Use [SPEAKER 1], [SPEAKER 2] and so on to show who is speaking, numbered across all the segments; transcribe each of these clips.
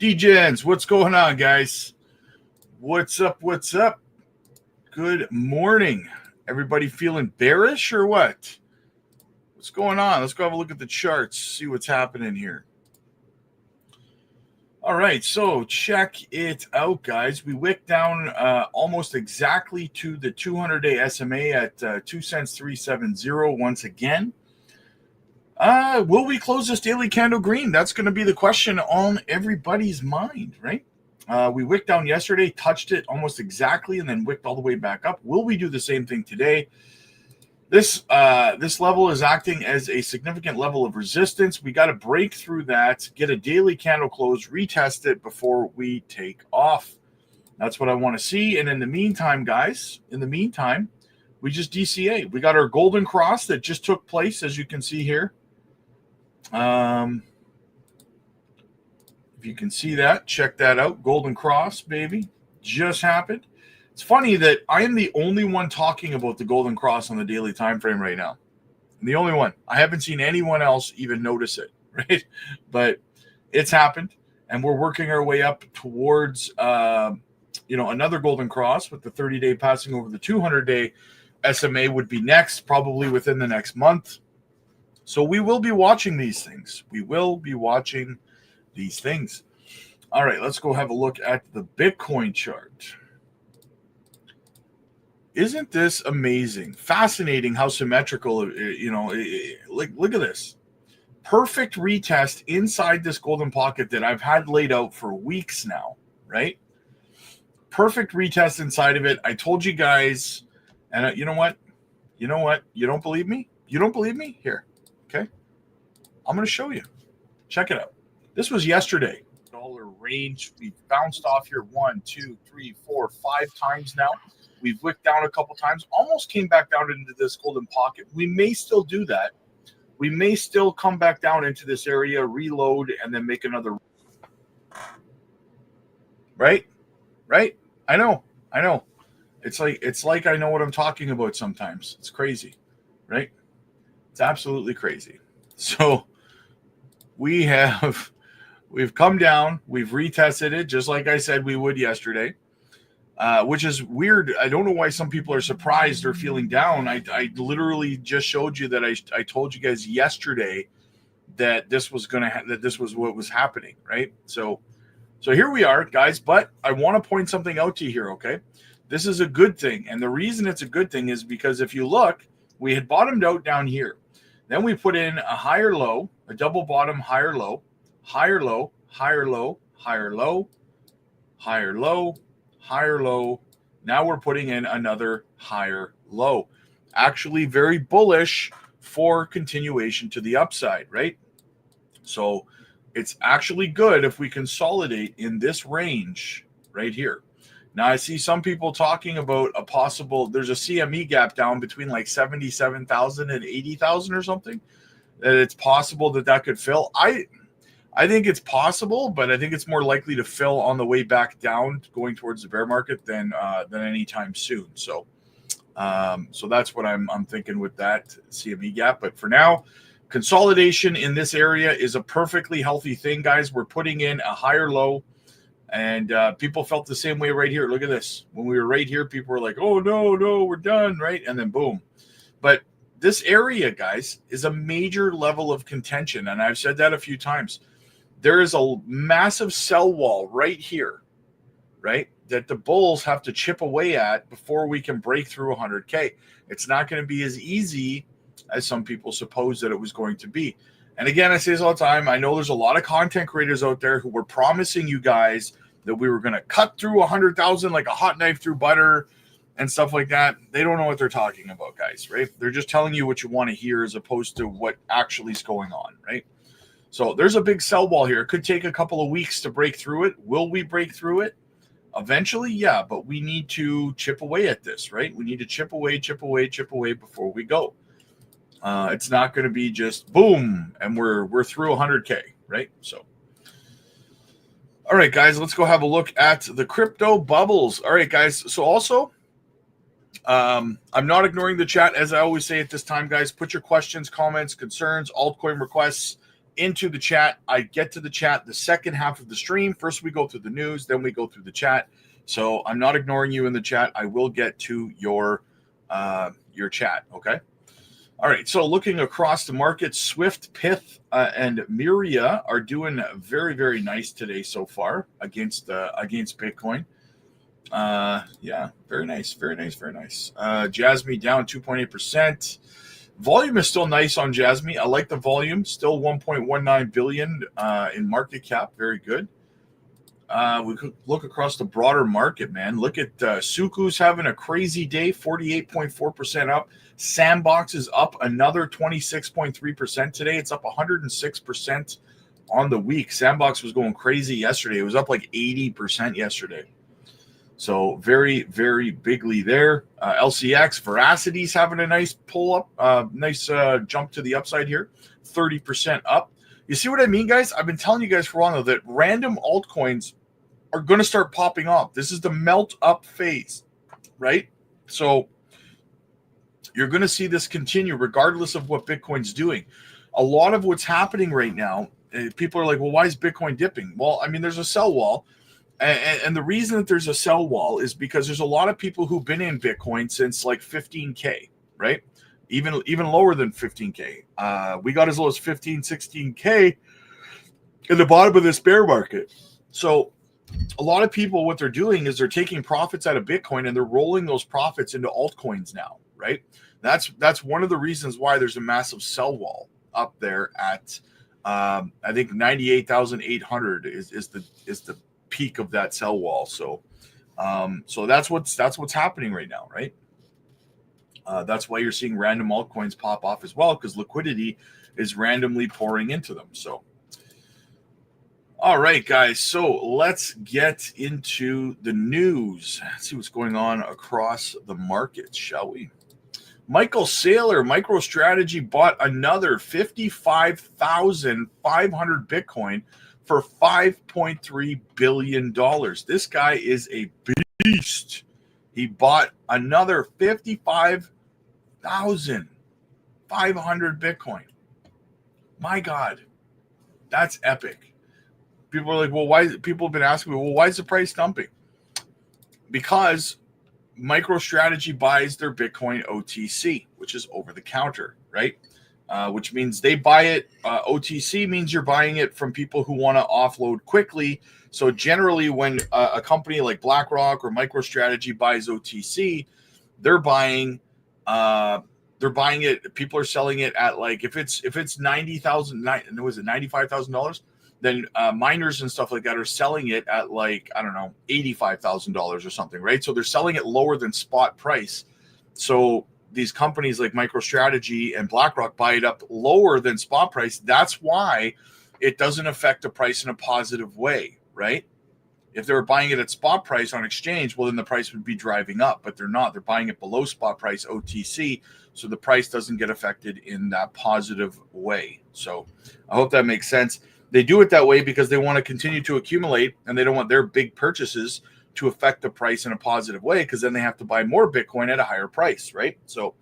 [SPEAKER 1] DJs, what's going on, guys? What's up? What's up? Good morning. Everybody feeling bearish or what? What's going on? Let's go have a look at the charts, see what's happening here. All right, so check it out, guys. We wicked down almost exactly to the 200-day SMA at 2 cents 370 once again. Will we close this daily candle green? That's going to be the question on everybody's mind, right? We wicked down yesterday, touched it almost exactly, and then wicked all the way back up. Will we do the same thing today? This level is acting as a significant level of resistance. We got to break through that, get a daily candle close, retest it before we take off. That's what I want to see. And in the meantime, guys, we just DCA. We got our golden cross that just took place, as you can see here. If you can see that, check that out. Golden cross, baby, just happened. It's funny that I am the only one talking about the golden cross on the daily time frame right now. I'm the only one. I haven't seen anyone else even notice it, right? But it's happened, and we're working our way up towards another golden cross with the 30-day passing over the 200-day SMA would be next, probably within the next month. So we will be watching these things. All right, let's go have a look at the Bitcoin chart. Isn't this amazing? Fascinating how symmetrical, look at this. Perfect retest inside this golden pocket that I've had laid out for weeks now, right? Perfect retest inside of it. I told you guys, and you know what? You don't believe me? You don't believe me? Here, okay? I'm going to show you. Check it out. This was yesterday. Dollar range. We bounced off here 1, 2, 3, 4, 5 times now. We've wicked down a couple times, almost came back down into this golden pocket. We may still do that. We may still come back down into this area, reload, and then make another. Right? I know. It's like I know what I'm talking about sometimes. It's crazy, right? It's absolutely crazy. So we've come down, we've retested it just like I said we would yesterday. Which is weird. I don't know why some people are surprised or feeling down. I literally just showed you that I told you guys yesterday that this was that this was what was happening, right? So here we are, guys. But I want to point something out to you here, okay? This is a good thing, and the reason it's a good thing is because if you look, we had bottomed out down here. Then we put in a higher low, a double bottom, higher low, higher low, higher low, higher low, higher low. Higher low. Now we're putting in another higher low. Actually very bullish for continuation to the upside, right? So it's actually good if we consolidate in this range right here. Now I see some people talking about a possible, there's a CME gap down between like 77,000 and 80,000 or something, that it's possible that could fill. I think it's possible, but I think it's more likely to fill on the way back down, going towards the bear market than anytime soon. So that's what I'm thinking with that CME gap. But for now, consolidation in this area is a perfectly healthy thing, guys. We're putting in a higher low, and people felt the same way right here. Look at this. When we were right here, people were like, "Oh no, we're done," right? And then boom. But this area, guys, is a major level of contention, and I've said that a few times. There is a massive sell wall right here, right, that the bulls have to chip away at before we can break through 100K. It's not going to be as easy as some people suppose that it was going to be. And again, I say this all the time. I know there's a lot of content creators out there who were promising you guys that we were going to cut through 100,000 like a hot knife through butter and stuff like that. They don't know what they're talking about, guys, right? They're just telling you what you want to hear as opposed to what actually is going on, right? So there's a big sell wall here. It could take a couple of weeks to break through it. Will we break through it? Eventually, yeah, but we need to chip away at this, right? We need to chip away before we go. It's not going to be just boom and we're through 100K, right? So, all right, guys, let's go have a look at the crypto bubbles. All right, guys. So also, I'm not ignoring the chat. As I always say at this time, guys, put your questions, comments, concerns, altcoin requests into the chat. I get to the chat the second half of the stream. First, we go through the news, then we go through the chat. So I'm not ignoring you in the chat. I will get to your chat. Okay. All right. So looking across the market, Swift, Pith, and Miria are doing very, very nice today so far against Bitcoin. Yeah, very nice, very nice, very nice. JASMY down 2.8%. Volume is still nice on JASMY. I like the volume. Still 1.19 billion in market cap. Very good. We could look across the broader market, man. Look at Suku's having a crazy day, 48.4% up. Sandbox is up another 26.3% today. It's up 106% on the week. Sandbox was going crazy yesterday. It was up like 80% yesterday. So very, very bigly there. LCX, Veracity's having a nice pull up, nice jump to the upside here, 30% up. You see what I mean, guys? I've been telling you guys for a while now that random altcoins are going to start popping off. This is the melt up phase, right? So you're going to see this continue regardless of what Bitcoin's doing. A lot of what's happening right now, people are like, well, why is Bitcoin dipping? Well, I mean, there's a sell wall. And the reason that there's a sell wall is because there's a lot of people who've been in Bitcoin since like 15K, right? Even lower than 15K. We got as low as 15, 16K in the bottom of this bear market. So a lot of people, what they're doing is they're taking profits out of Bitcoin and they're rolling those profits into altcoins now, right? That's one of the reasons why there's a massive sell wall up there at I think 98,800 is the peak of that sell wall. So so that's what's happening right now, right? That's why you're seeing random altcoins pop off as well, because liquidity is randomly pouring into them. So all right, guys, so let's get into the news. Let's see what's going on across the market, shall we? Michael Saylor, MicroStrategy, bought another 55,500 Bitcoin for $5.3 billion. This guy is a beast. He bought another 55,500 Bitcoin. My God, that's epic. People are like, well, why? People have been asking me, well, why is the price dumping? Because MicroStrategy buys their Bitcoin OTC, which is over the counter, right? Which means they buy it. OTC means you're buying it from people who want to offload quickly. So generally, when a company like BlackRock or MicroStrategy buys OTC, they're buying it. People are selling it at like if it's $95,000, then miners and stuff like that are selling it at like, I don't know, $85,000 or something, right? So they're selling it lower than spot price. So these companies like MicroStrategy and BlackRock buy it up lower than spot price. That's why it doesn't affect the price in a positive way, right? If they were buying it at spot price on exchange, well, then the price would be driving up, but they're not. They're buying it below spot price OTC, so the price doesn't get affected in that positive way. So I hope that makes sense. They do it that way because they want to continue to accumulate, and they don't want their big purchases to affect the price in a positive way, because then they have to buy more Bitcoin at a higher price, right? So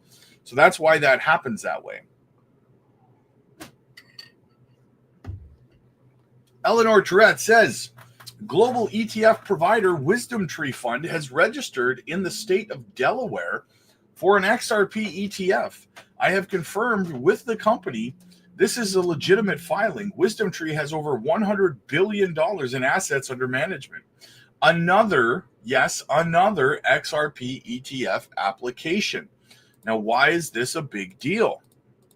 [SPEAKER 1] that's why that happens that way. Eleanor Tourette says, global ETF provider WisdomTree Fund has registered in the state of Delaware for an XRP ETF. I have confirmed with the company this is a legitimate filing. WisdomTree has over $100 billion in assets under management. Another XRP ETF application. Now, why is this a big deal?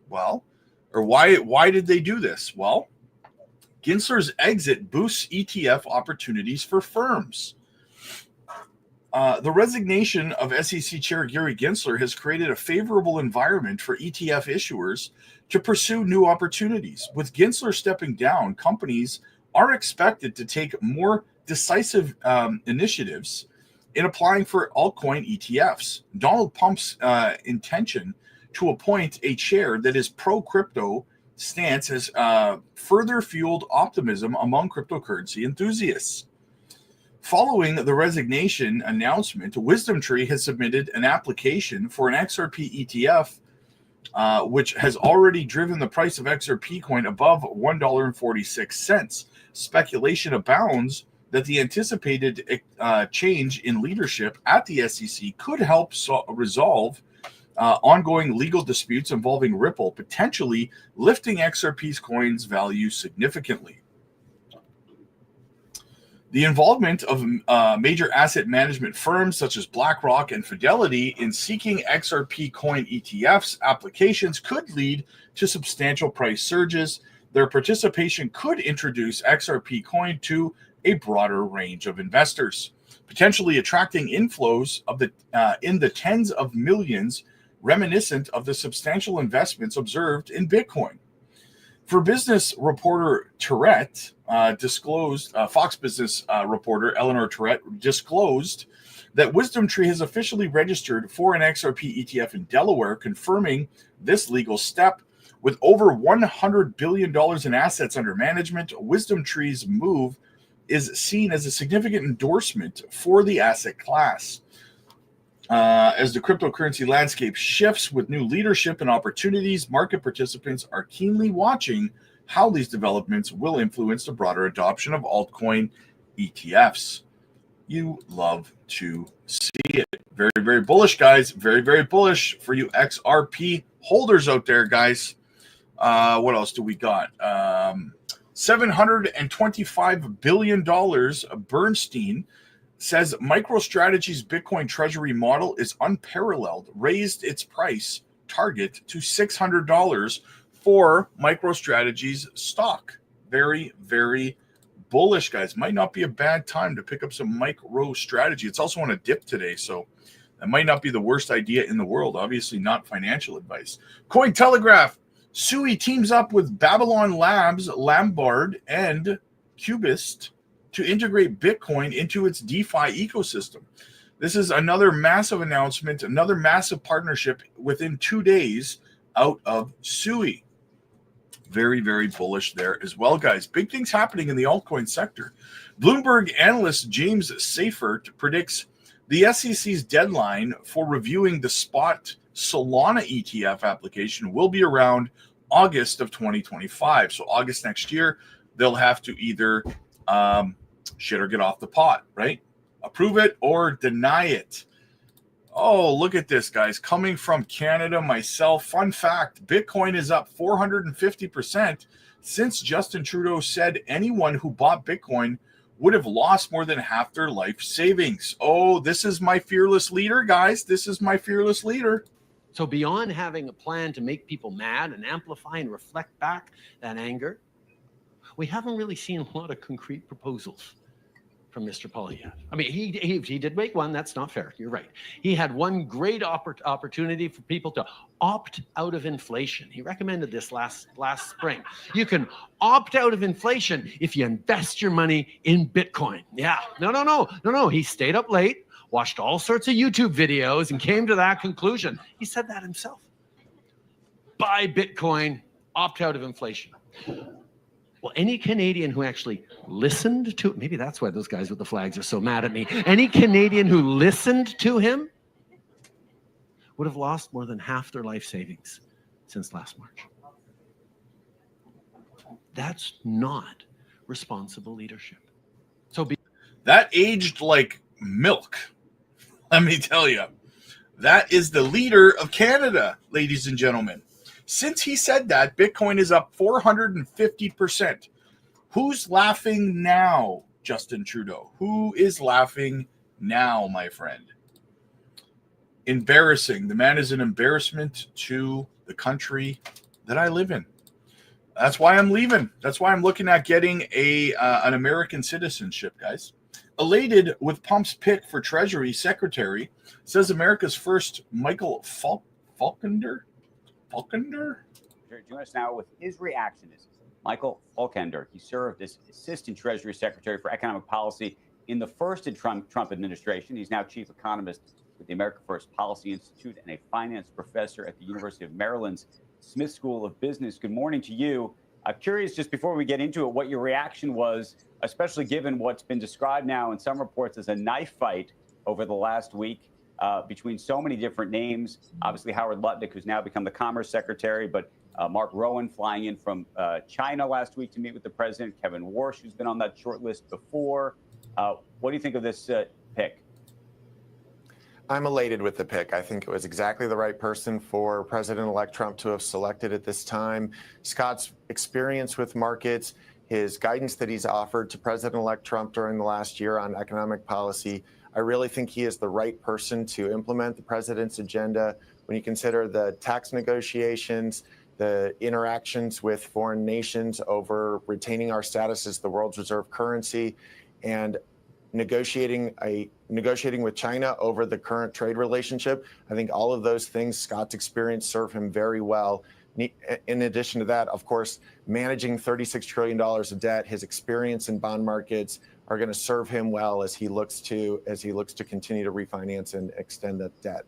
[SPEAKER 1] Well, or why did they do this? Well, Gensler's exit boosts ETF opportunities for firms. The resignation of SEC Chair Gary Gensler has created a favorable environment for ETF issuers to pursue new opportunities. With Gensler stepping down, companies are expected to take more decisive initiatives in applying for altcoin ETFs. Donald Trump's intention to appoint a chair that is pro-crypto stance has further fueled optimism among cryptocurrency enthusiasts. Following the resignation announcement, WisdomTree has submitted an application for an XRP ETF which has already driven the price of XRP coin above $1.46. Speculation abounds that the anticipated change in leadership at the SEC could help resolve ongoing legal disputes involving Ripple, potentially lifting XRP's coin's value significantly. The involvement of major asset management firms such as BlackRock and Fidelity in seeking XRP coin ETFs applications could lead to substantial price surges. Their participation could introduce XRP coin to a broader range of investors, potentially attracting inflows of in the tens of millions, reminiscent of the substantial investments observed in Bitcoin. For business reporter Tourette disclosed, Fox Business reporter Eleanor Tourette disclosed that WisdomTree has officially registered for an XRP ETF in Delaware, confirming this legal step. With over $100 billion in assets under management, WisdomTree's move is seen as a significant endorsement for the asset class. As the cryptocurrency landscape shifts with new leadership and opportunities, market participants are keenly watching how these developments will influence the broader adoption of altcoin ETFs. You love to see it. Very, very bullish, guys. Very, very bullish for you XRP holders out there, guys. What else do we got? $725 billion. Bernstein says MicroStrategy's Bitcoin Treasury model is unparalleled, raised its price target to $600 for MicroStrategy's stock. Very, very bullish, guys. Might not be a bad time to pick up some MicroStrategy. It's also on a dip today, so that might not be the worst idea in the world. Obviously not financial advice. Cointelegraph. Sui teams up with Babylon Labs, Lombard, and Cubist to integrate Bitcoin into its DeFi ecosystem. This is another massive announcement, another massive partnership within 2 days out of Sui. Very, very bullish there as well, guys. Big things happening in the altcoin sector. Bloomberg analyst James Seifert predicts the SEC's deadline for reviewing the spot Solana ETF application will be around August of 2025. So August next year, they'll have to either shit or get off the pot, right? Approve it or deny it. Oh, look at this, guys. Coming from Canada myself. Fun fact, Bitcoin is up 450% since Justin Trudeau said anyone who bought Bitcoin would have lost more than half their life savings. Oh, this is my fearless leader, guys. This is my fearless leader.
[SPEAKER 2] So beyond having a plan to make people mad and amplify and reflect back that anger, we haven't really seen a lot of concrete proposals from Mr. Poilievre. I mean, he did make one. That's not fair. You're right. He had one great opportunity for people to opt out of inflation. He recommended this last spring. You can opt out of inflation if you invest your money in Bitcoin. Yeah. No. He stayed up late, watched all sorts of YouTube videos, and came to that conclusion. He said that himself. Buy Bitcoin, opt out of inflation. Well, any Canadian who actually listened to, maybe that's why those guys with the flags are so mad at me. Any Canadian who listened to him would have lost more than half their life savings since last March. That's not responsible leadership. So
[SPEAKER 1] that aged like milk. Let me tell you, that is the leader of Canada, ladies and gentlemen. Since he said that, Bitcoin is up 450%. Who's laughing now, Justin Trudeau? Who is laughing now, my friend? Embarrassing. The man is an embarrassment to the country that I live in. That's why I'm leaving. That's why I'm looking at getting an American citizenship, guys. Elated with Pump's pick for Treasury Secretary, says America's first Michael Falkender.
[SPEAKER 3] Join us now with his reaction is Michael Falkender. He served as Assistant Treasury Secretary for Economic Policy in the first Trump administration. He's now Chief Economist with the America First Policy Institute and a finance professor at the University of Maryland's Smith School of Business. Good morning to you. I'm curious, just before we get into it, what your reaction was, especially given what's been described now in some reports as a knife fight over the last week between so many different names. Obviously, Howard Lutnick, who's now become the Commerce Secretary, but Mark Rowan flying in from China last week to meet with the president, Kevin Warsh, who's been on that short list before. What do you think of this pick?
[SPEAKER 4] I'm elated with the pick. I think it was exactly the right person for President-elect Trump to have selected at this time. Scott's experience with markets, his guidance that he's offered to President-elect Trump during the last year on economic policy, I really think he is the right person to implement the president's agenda. When you consider the tax negotiations, the interactions with foreign nations over retaining our status as the world's reserve currency, and negotiating with China over the current trade relationship, I think all of those things, Scott's experience, serve him very well. In addition to that, of course, managing $36 trillion of debt, his experience in bond markets are going to serve him well as he looks to continue to refinance and extend that debt.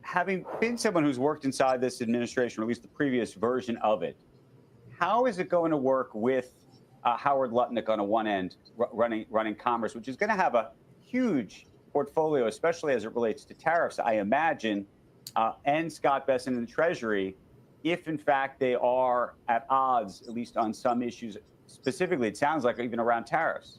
[SPEAKER 3] Having been someone who's worked inside this administration, or at least the previous version of it, how is it going to work with Howard Lutnick on one end running Commerce, which is going to have a huge portfolio, especially as it relates to tariffs, I imagine, and Scott Bessent in the Treasury, if in fact they are at odds, at least on some issues, specifically, it sounds like even around tariffs?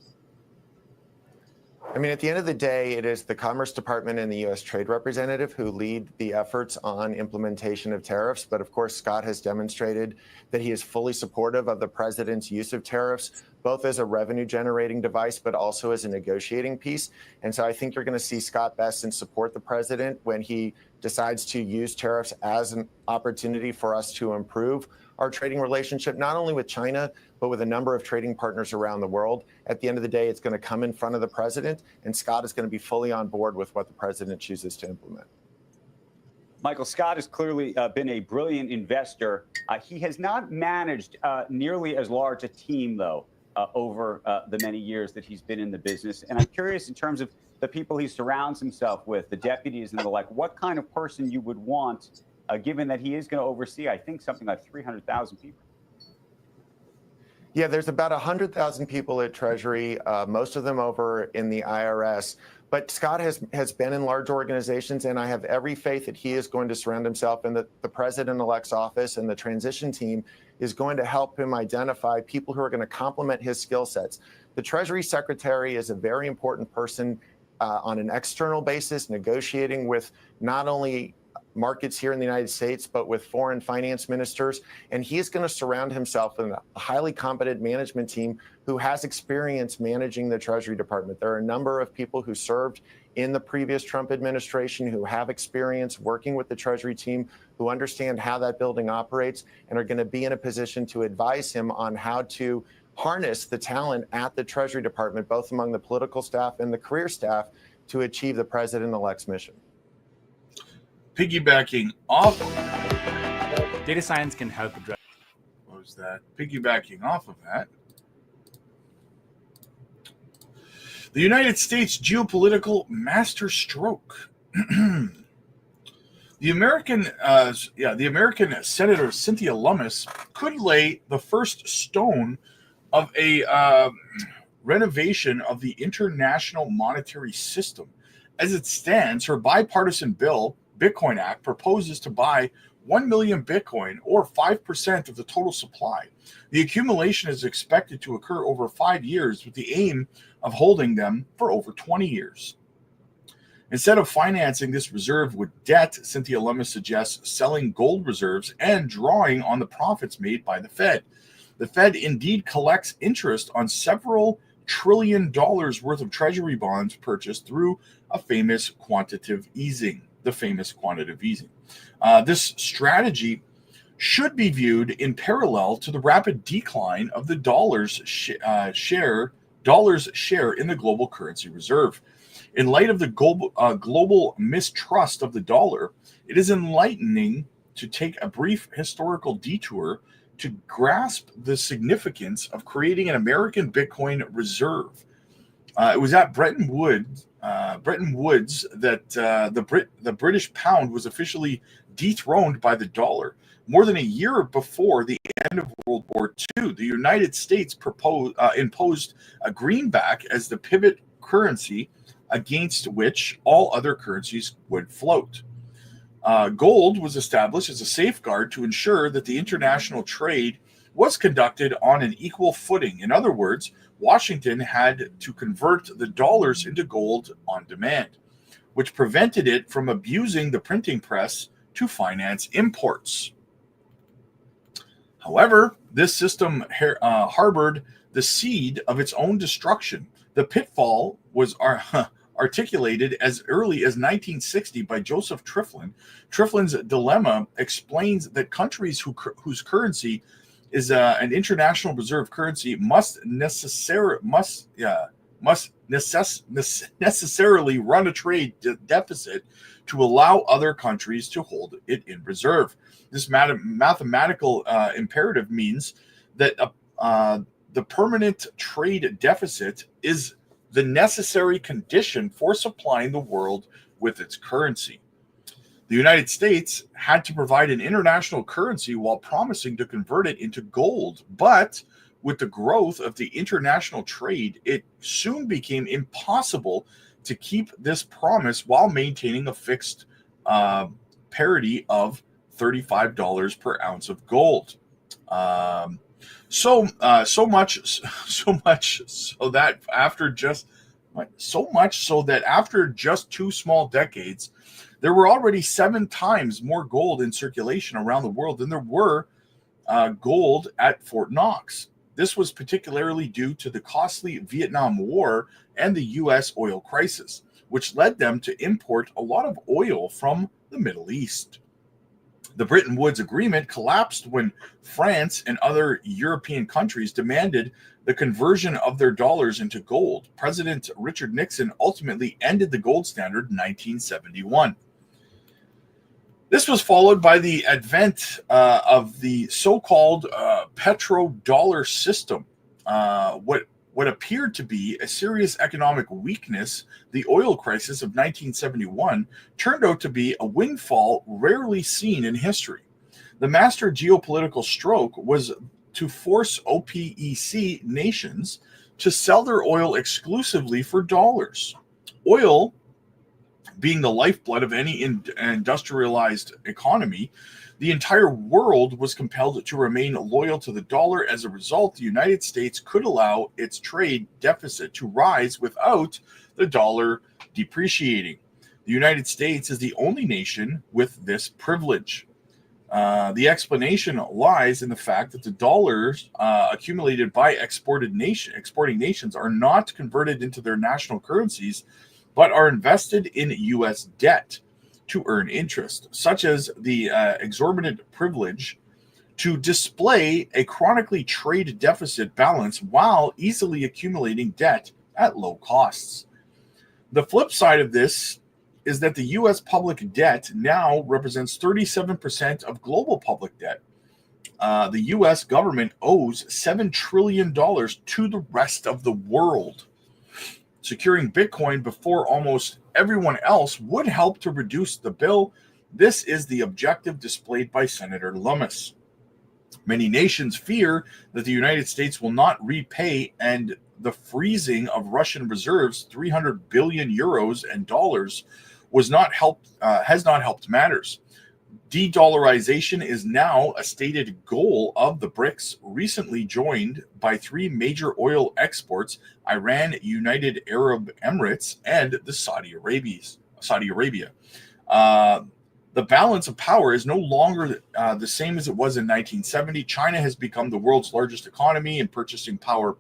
[SPEAKER 4] I mean, at the end of the day, it is the Commerce Department and the U.S. Trade Representative who lead the efforts on implementation of tariffs. But of course, Scott has demonstrated that he is fully supportive of the president's use of tariffs, both as a revenue generating device, but also as a negotiating piece. And so I think you're going to see Scott Bessent support the president when he decides to use tariffs as an opportunity for us to improve our trading relationship, not only with China, but with a number of trading partners around the world. At the end of the day, it's going to come in front of the president, and Scott is going to be fully on board with what the president chooses to implement.
[SPEAKER 3] Michael, Scott has clearly been a brilliant investor. He has not managed nearly as large a team, though, over the many years that he's been in the business. And I'm curious, in terms of the people he surrounds himself with, the deputies and the like, what kind of person you would want, given that he is going to oversee, I think, something like 300,000 people?
[SPEAKER 4] Yeah, there's about 100,000 people at Treasury, most of them over in the IRS. But Scott has been in large organizations, and I have every faith that he is going to surround himself, and that the president-elect's office and the transition team is going to help him identify people who are going to complement his skill sets. The Treasury Secretary is a very important person on an external basis, negotiating with not only markets here in the United States, but with foreign finance ministers. And he's going to surround himself with a highly competent management team who has experience managing the Treasury Department. There are a number of people who served in the previous Trump administration who have experience working with the Treasury team, who understand how that building operates, and are going to be in a position to advise him on how to harness the talent at the Treasury Department, both among the political staff and the career staff, to achieve the president-elect's mission.
[SPEAKER 1] Piggybacking off
[SPEAKER 5] Data science can help address.
[SPEAKER 1] what was that? Piggybacking off of that, the United States geopolitical masterstroke. The American Senator Cynthia Lummis could lay the first stone of a renovation of the international monetary system. As it stands, her bipartisan bill, Bitcoin Act, proposes to buy 1 million Bitcoin, or 5% of the total supply. The accumulation is expected to occur over 5 years, with the aim of holding them for over 20 years. Instead of financing this reserve with debt, Cynthia Lummis suggests selling gold reserves and drawing on the profits made by the Fed. The Fed indeed collects interest on several $1 trillion worth of Treasury bonds purchased through the famous quantitative easing. This strategy should be viewed in parallel to the rapid decline of the dollar's share in the global currency reserve. In light of the global mistrust of the dollar, it is enlightening to take a brief historical detour to grasp the significance of creating an American Bitcoin reserve. It was at Bretton Woods that the British pound was officially dethroned by the dollar. More than a year before the end of World War II, the United States imposed a greenback as the pivot currency against which all other currencies would float. Gold was established as a safeguard to ensure that the international trade was conducted on an equal footing. In other words, Washington had to convert the dollars into gold on demand, which prevented it from abusing the printing press to finance imports. However, this system harbored the seed of its own destruction. The pitfall was articulated as early as 1960 by Joseph Triflin. Triflin's dilemma explains that countries whose currency is an international reserve currency must necessarily run a trade deficit to allow other countries to hold it in reserve. This mathematical imperative means that the permanent trade deficit is the necessary condition for supplying the world with its currency. The United States had to provide an international currency while promising to convert it into gold. But with the growth of the international trade, it soon became impossible to keep this promise while maintaining a fixed parity of $35 per ounce of gold. So much so that after just 2 small decades, there were already 7 times more gold in circulation around the world than there were gold at Fort Knox. This was particularly due to the costly Vietnam War and the U.S. oil crisis, which led them to import a lot of oil from the Middle East. The Bretton Woods Agreement collapsed when France and other European countries demanded the conversion of their dollars into gold. President Richard Nixon ultimately ended the gold standard in 1971. This was followed by the advent of the so-called petrodollar system. What appeared to be a serious economic weakness, the oil crisis of 1971, turned out to be a windfall rarely seen in history. The master geopolitical stroke was to force OPEC nations to sell their oil exclusively for dollars. Oil, being the lifeblood of any industrialized economy, the entire world was compelled to remain loyal to the dollar. As a result, the United States could allow its trade deficit to rise without the dollar depreciating. The United States is the only nation with this privilege. The explanation lies in the fact that the dollars accumulated by exporting nations are not converted into their national currencies, but are invested in U.S. debt to earn interest, such as the exorbitant privilege to display a chronically trade deficit balance while easily accumulating debt at low costs. The flip side of this is that the U.S. public debt now represents 37% of global public debt. The U.S. government owes $7 trillion to the rest of the world. Securing Bitcoin before almost everyone else would help to reduce the bill. This is the objective displayed by Senator Lummis. Many nations fear that the United States will not repay, and the freezing of Russian reserves, 300 billion euros and dollars, has not helped matters. De-dollarization is now a stated goal of the BRICS, recently joined by 3 major oil exports: Iran, United Arab Emirates, and the Saudi Arabia. The balance of power is no longer the same as it was in 1970. China has become the world's largest economy in purchasing power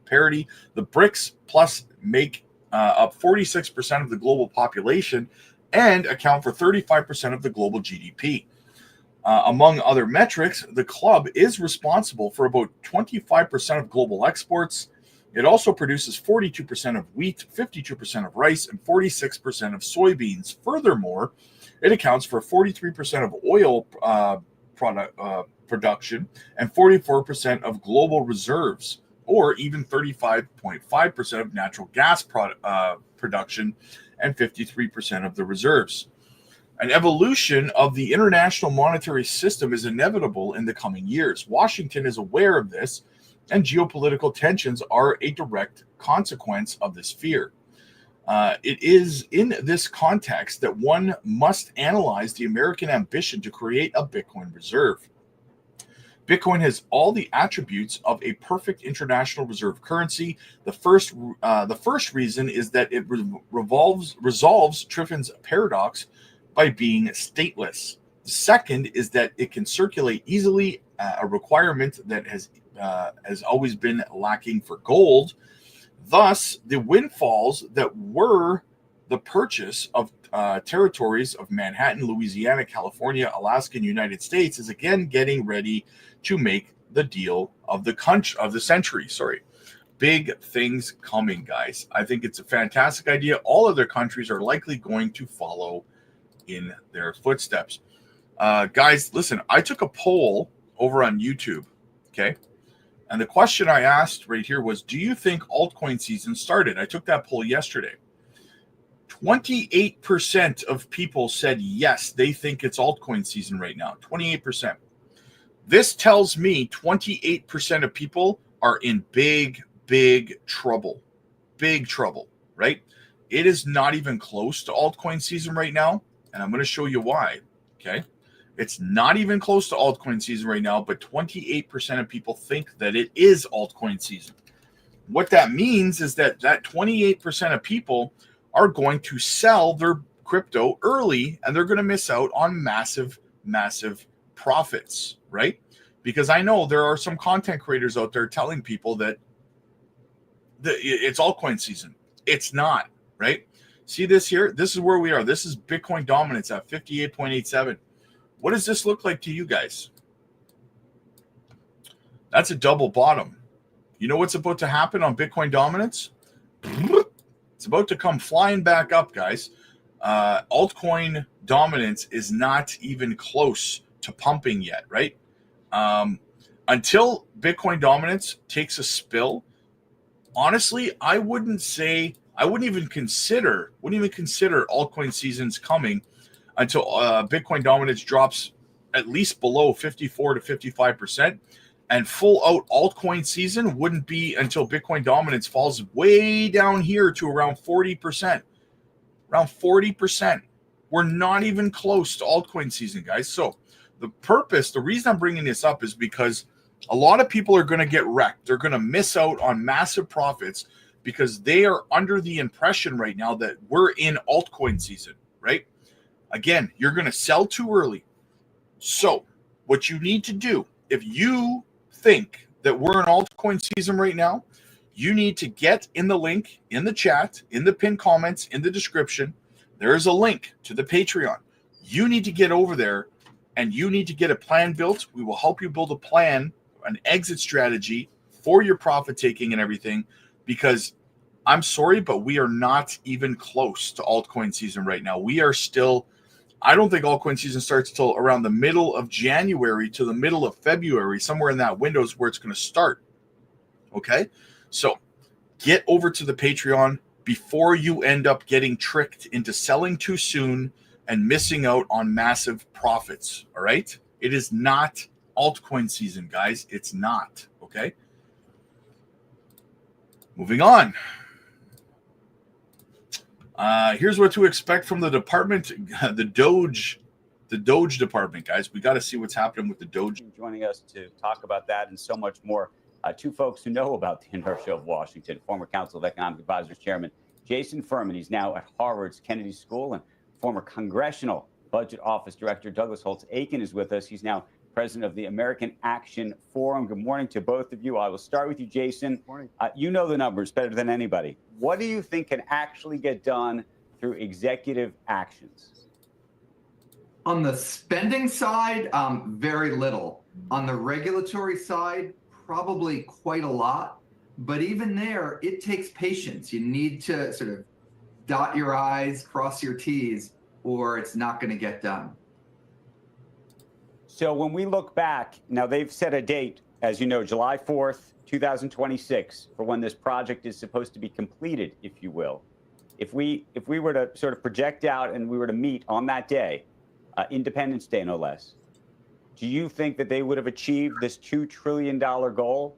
[SPEAKER 1] parity. The BRICS plus make up 46% of the global population and account for 35% of the global GDP. Among other metrics, the club is responsible for about 25% of global exports. It also produces 42% of wheat, 52% of rice, and 46% of soybeans. Furthermore, it accounts for 43% of oil production and 44% of global reserves, or even 35.5% of natural gas production and 53% of the reserves. An evolution of the international monetary system is inevitable in the coming years. Washington is aware of this, and geopolitical tensions are a direct consequence of this fear. It is in this context that one must analyze the American ambition to create a Bitcoin reserve. Bitcoin has all the attributes of a perfect international reserve currency. The first reason is that it resolves Triffin's paradox by being stateless. The second is that it can circulate easily, a requirement that has always been lacking for gold. Thus, the windfalls that were the purchase of territories of Manhattan, Louisiana, California, Alaska, and United States is again getting ready to make the deal of the century. Big things coming, guys. I think it's a fantastic idea. All other countries are likely going to follow in their footsteps. Guys, listen, I took a poll over on YouTube, okay? And the question I asked right here was, do you think altcoin season started? I took that poll yesterday. 28% of people said yes, they think it's altcoin season right now. 28%. This tells me 28% of people are in big trouble. Big trouble, right? It is not even close to altcoin season right now, and I'm going to show you why, okay? It's not even close to altcoin season right now, but 28% of people think that it is altcoin season. What that means is that 28% of people are going to sell their crypto early, and they're going to miss out on massive profits, right? Because I know there are some content creators out there telling people that it's altcoin season. It's not, right? See this here? This is where we are. This is Bitcoin dominance at 58.87. What does this look like to you guys? That's a double bottom. You know what's about to happen on Bitcoin dominance? It's about to come flying back up, guys. Altcoin dominance is not even close to pumping yet, right? Until Bitcoin dominance takes a spill, honestly, I wouldn't even consider altcoin seasons coming until Bitcoin dominance drops at least below 54 to 55%. And full out altcoin season wouldn't be until Bitcoin dominance falls way down here to around 40%. Around 40%. We're not even close to altcoin season, guys. So the reason I'm bringing this up is because a lot of people are going to get wrecked. They're going to miss out on massive profits because they are under the impression right now that we're in altcoin season, right? Again, you're going to sell too early. So what you need to do, if you think that we're in altcoin season right now, you need to get in the link in the chat, in the pinned comments, in the description. There is a link to the Patreon. You need to get over there and you need to get a plan built. We will help you build a plan, an exit strategy for your profit taking and everything, because I'm sorry, but we are not even close to altcoin season right now. We are still, I don't think altcoin season starts till around the middle of January to the middle of February, somewhere in that window is where it's going to start. Okay? So get over to the Patreon before you end up getting tricked into selling too soon and missing out on massive profits. All right? It is not altcoin season, guys. It's not. Okay? Moving on. Here's what to expect from the department, the DOGE department, guys. We got to see what's happening with the DOGE.
[SPEAKER 3] Joining us to talk about that and so much more, two folks who know about the inertia of Washington, former Council of Economic Advisors Chairman Jason Furman. He's now at Harvard's Kennedy School, and former Congressional Budget Office Director Douglas Holtz-Aiken is with us. He's now president of the American Action Forum. Good morning to both of you. I will start with you, Jason. Good morning. You know the numbers better than anybody. What do you think can actually get done through executive actions?
[SPEAKER 6] On the spending side, very little. On the regulatory side, probably quite a lot. But even there, it takes patience. You need to sort of dot your I's, cross your T's, or it's not going to get done.
[SPEAKER 3] So when we look back, now they've set a date, as you know, July 4th, 2026, for when this project is supposed to be completed, if you will. If we were to sort of project out and we were to meet on that day, Independence Day no less, do you think that they would have achieved this $2 trillion goal?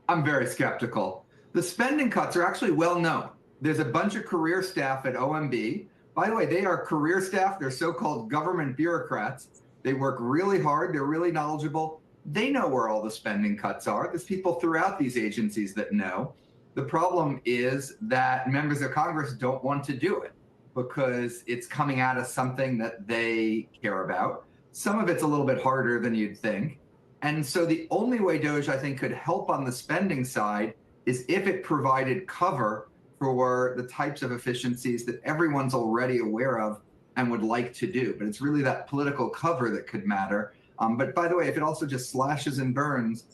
[SPEAKER 6] I'm very skeptical. The spending cuts are actually well known. There's a bunch of career staff at OMB. By the way, they are career staff. They're so-called government bureaucrats. They work really hard. They're really knowledgeable. They know where all the spending cuts are. There's people throughout these agencies that know. The problem is that members of Congress don't want to do it because it's coming out of something that they care about. Some of it's a little bit harder than you'd think. And so the only way DOGE, I think, could help on the spending side is if it provided cover for the types of efficiencies that everyone's already aware of and would like to do. But it's really that political cover that could matter. But by the way, if it also just slashes and burns,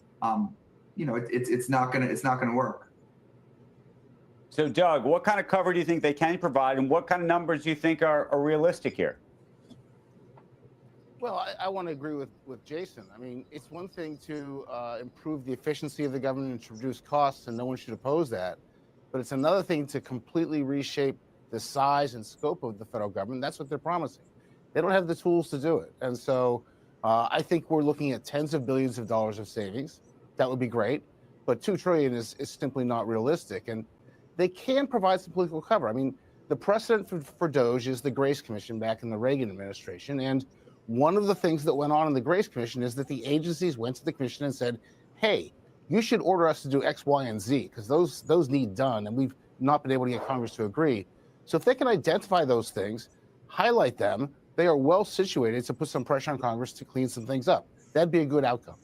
[SPEAKER 6] it's not gonna work.
[SPEAKER 3] So, Doug, what kind of cover do you think they can provide, and what kind of numbers do you think are realistic here?
[SPEAKER 7] Well, I want to agree with Jason. I mean, it's one thing to improve the efficiency of the government and to reduce costs, and no one should oppose that. But it's another thing to completely reshape the size and scope of the federal government. That's what they're promising. They don't have the tools to do it. And so I think we're looking at tens of billions of dollars of savings. That would be great. But $2 trillion is simply not realistic. And they can provide some political cover. I mean, the precedent for DOGE is the Grace Commission back in the Reagan administration. And one of the things that went on in the Grace Commission is that the agencies went to the commission and said, hey, you should order us to do X, Y, and Z, because those need done, and we've not been able to get Congress to agree. So if they can identify those things, highlight them, they are well situated to put some pressure on Congress to clean some things up. That'd be a good outcome.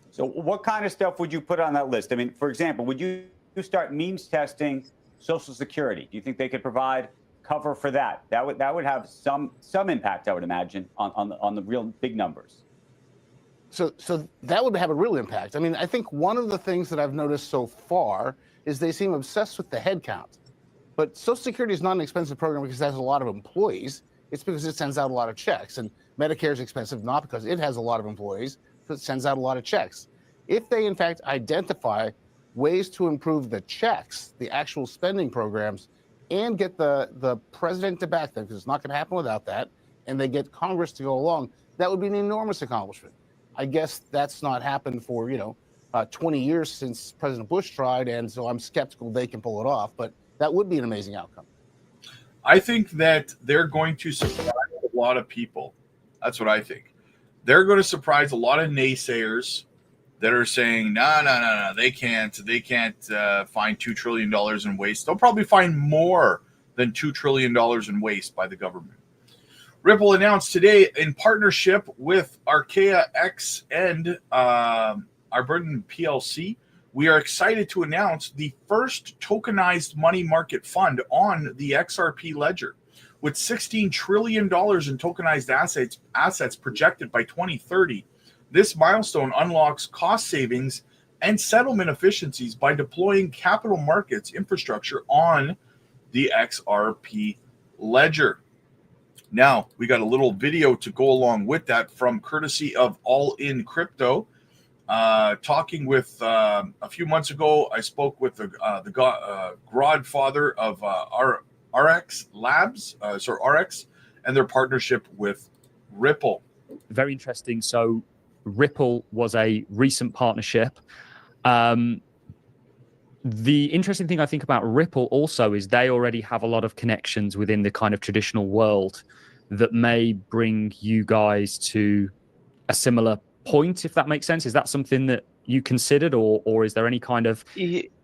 [SPEAKER 3] So what kind of stuff would you put on that list? I mean, for example, would you start means testing Social Security? Do you think they could provide cover for that? That would have some impact, I would imagine, on the real big numbers.
[SPEAKER 7] So that would have a real impact. I mean, I think one of the things that I've noticed so far is they seem obsessed with the head count. But Social Security is not an expensive program because it has a lot of employees. It's because it sends out a lot of checks. And Medicare is expensive not because it has a lot of employees, but it sends out a lot of checks. If they, in fact, identify ways to improve the checks, the actual spending programs, and get the president to back them, because it's not going to happen without that, and they get Congress to go along, that would be an enormous accomplishment. I guess that's not happened for 20 years since President Bush tried, and so I'm skeptical they can pull it off, but that would be an amazing outcome.
[SPEAKER 1] I think that they're going to surprise a lot of people. That's what I think. They're going to surprise a lot of naysayers that are saying, no, they can't find $2 trillion in waste. They'll probably find more than $2 trillion in waste by the government. Ripple announced today, in partnership with Archaea X and Arburton PLC, we are excited to announce the first tokenized money market fund on the XRP ledger. With $16 trillion in tokenized assets projected by 2030, this milestone unlocks cost savings and settlement efficiencies by deploying capital markets infrastructure on the XRP ledger. Now, we got a little video to go along with that from courtesy of All In Crypto. Talking with a few months ago, I spoke with the godfather of RX Labs, RX, and their partnership with Ripple.
[SPEAKER 8] Very interesting. So Ripple was a recent partnership. The interesting thing I think about Ripple also is they already have a lot of connections within the kind of traditional world that may bring you guys to a similar point, if that makes sense. Is that something that you considered, or is there any kind of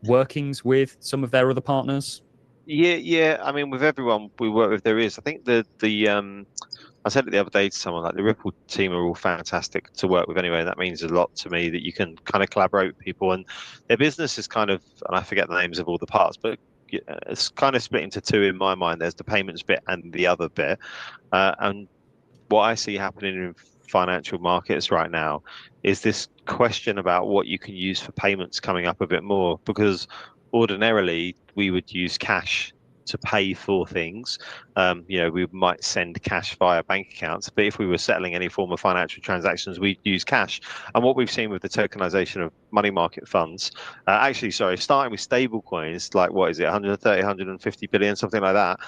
[SPEAKER 8] workings with some of their other partners?
[SPEAKER 9] Yeah. I mean, with everyone we work with, there is. I think I said it the other day to someone, like the Ripple team are all fantastic to work with anyway. And that means a lot to me that you can kind of collaborate with people, and their business is kind of, and I forget the names of all the parts, but it's kind of split into two in my mind. There's the payments bit and the other bit. And what I see happening in financial markets right now is this question about what you can use for payments coming up a bit more, because ordinarily we would use cash to pay for things. We might send cash via bank accounts, but if we were settling any form of financial transactions, we'd use cash. And what we've seen with the tokenization of money market funds, starting with stable coins, like what is it, 130, 150 billion, something like that.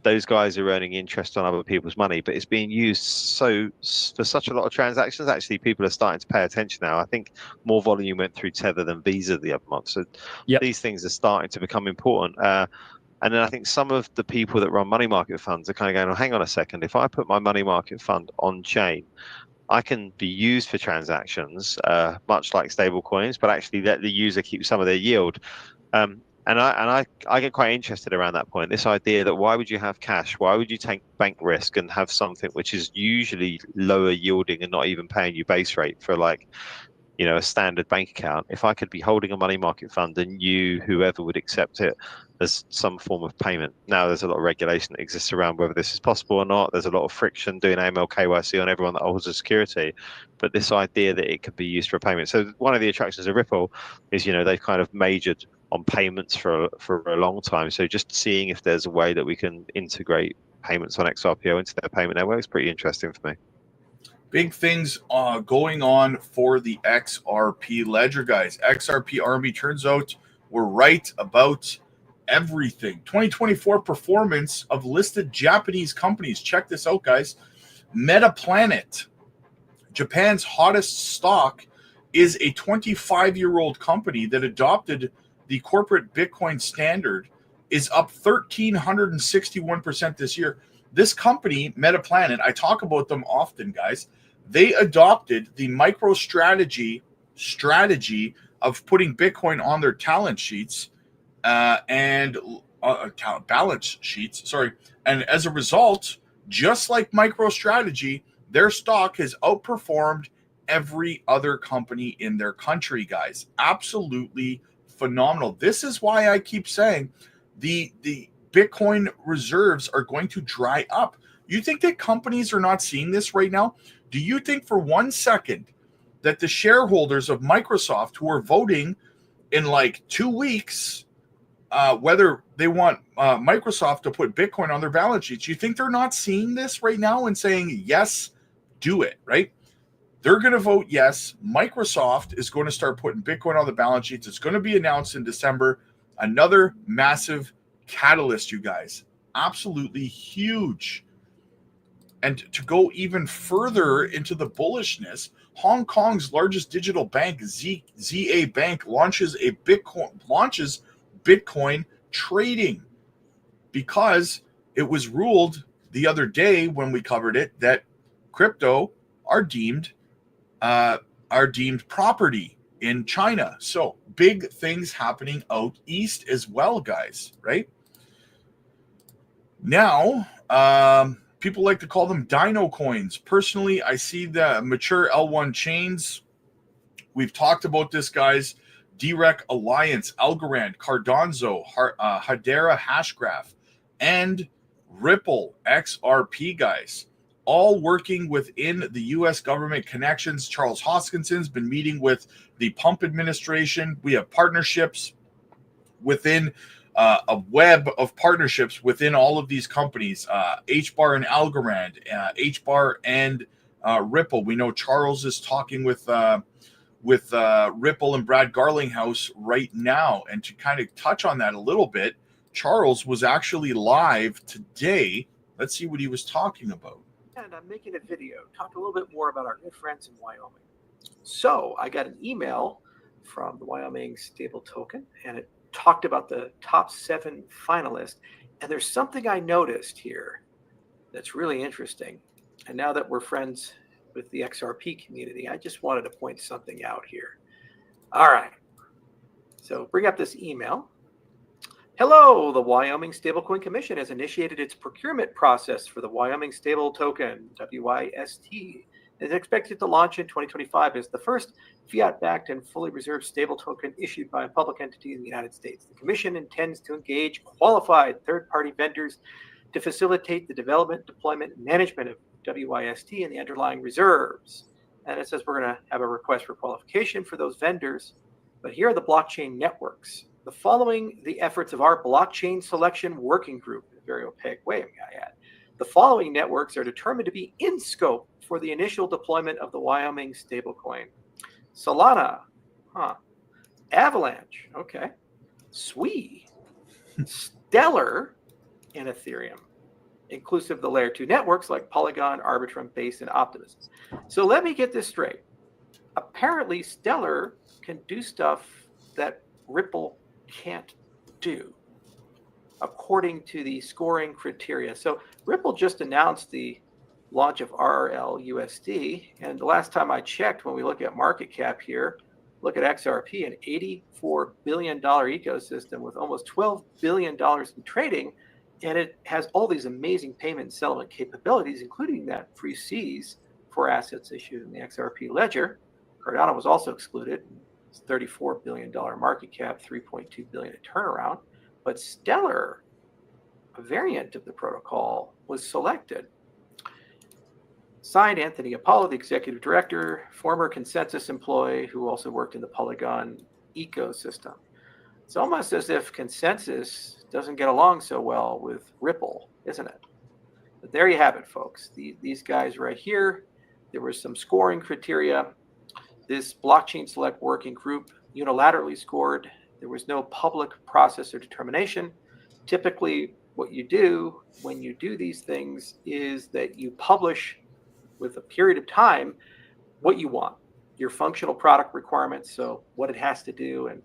[SPEAKER 9] those guys are earning interest on other people's money, but it's being used for such a lot of transactions. Actually, people are starting to pay attention now. I think more volume went through Tether than Visa the other month. So these things are starting to become important. And then I think some of the people that run money market funds are kind of going, oh, hang on a second, if I put my money market fund on chain, I can be used for transactions, much like stable coins, but actually let the user keep some of their yield. And I get quite interested around that point. This idea that why would you have cash? Why would you take bank risk and have something which is usually lower yielding and not even paying you base rate for like, you know, a standard bank account? If I could be holding a money market fund and whoever would accept it as some form of payment. Now there's a lot of regulation that exists around whether this is possible or not. There's a lot of friction doing AML KYC on everyone that holds a security, but this idea that it could be used for payment. So one of the attractions of Ripple is, you know, they've kind of majored on payments for a long time. So just seeing if there's a way that we can integrate payments on XRPO into their payment network is pretty interesting for me.
[SPEAKER 1] Big things going on for the XRP ledger, guys. XRP Army, turns out we're right about everything. 2024 performance of listed Japanese companies. Check this out, guys. Metaplanet, Japan's hottest stock, is a 25-year-old company that adopted the corporate Bitcoin standard, is up 1,361% this year. This company, Metaplanet, I talk about them often, guys. They adopted the MicroStrategy strategy of putting Bitcoin on their balance sheets, and as a result, just like MicroStrategy, their stock has outperformed every other company in their country, guys. Absolutely phenomenal. This is why I keep saying the Bitcoin reserves are going to dry up. You think that companies are not seeing this right now? Do you think for 1 second that the shareholders of Microsoft who are voting in like 2 weeks whether they want Microsoft to put Bitcoin on their balance sheets, you think they're not seeing this right now and saying, yes, do it, right? They're going to vote yes. Microsoft is going to start putting Bitcoin on the balance sheets. It's going to be announced in December. Another massive catalyst, you guys. Absolutely huge. And to go even further into the bullishness, Hong Kong's largest digital bank, ZA Bank, launches Bitcoin trading because it was ruled the other day when we covered it that crypto are deemed property in China. So big things happening out east as well, guys, right? Now, people like to call them dino coins. Personally, I see the mature L1 chains. We've talked about this, guys. DREC Alliance, Algorand, Cardano, Hedera Hashgraph, and Ripple XRP, guys, all working within the U.S. government connections. Charles Hoskinson's been meeting with the Pump administration. We have partnerships within a web of partnerships within all of these companies, HBAR and Algorand, HBAR and Ripple. We know Charles is talking with Ripple and Brad Garlinghouse right now. And to kind of touch on that a little bit, Charles was actually live today. Let's see what he was talking about.
[SPEAKER 10] And I'm making a video, talk a little bit more about our good friends in Wyoming. So I got an email from the Wyoming stable token, and it talked about the top 7 finalists. And there's something I noticed here that's really interesting. And now that we're friends with the XRP community, I just wanted to point something out here. All right. So bring up this email. Hello, the Wyoming Stablecoin Commission has initiated its procurement process for the Wyoming stable token, WYST. It is expected to launch in 2025 as the first fiat-backed and fully reserved stable token issued by a public entity in the United States. The Commission intends to engage qualified third-party vendors to facilitate the development, deployment, and management of WYST and the underlying reserves. And it says we're going to have a request for qualification for those vendors. But here are the blockchain networks. The following the efforts of our blockchain selection working group in a very opaque way, may I add. The following networks are determined to be in scope for the initial deployment of the Wyoming stablecoin. Solana, Avalanche, okay. Sui, Stellar, and Ethereum. inclusive of the layer 2 networks like Polygon, Arbitrum, Base, and Optimism. So let me get this straight. Apparently, Stellar can do stuff that Ripple can't do, according to the scoring criteria. So Ripple just announced the launch of RRL USD, and the last time I checked, when we look at market cap here, look at XRP, an $84 billion ecosystem with almost $12 billion in trading, and it has all these amazing payment and settlement capabilities, including that free Cs for assets issued in the XRP ledger. Cardano was also excluded. It's $34 billion market cap, $3.2 billion in turnaround. But Stellar, a variant of the protocol, was selected. Signed, Anthony Apollo, the executive director, former Consensus employee who also worked in the Polygon ecosystem. It's almost as if Consensus doesn't get along so well with Ripple, isn't it? But there you have it, folks. These guys right here, there was some scoring criteria. This blockchain select working group unilaterally scored. There was no public process or determination. Typically, what you do when you do these things is that you publish with a period of time what you want, your functional product requirements, so what it has to do, and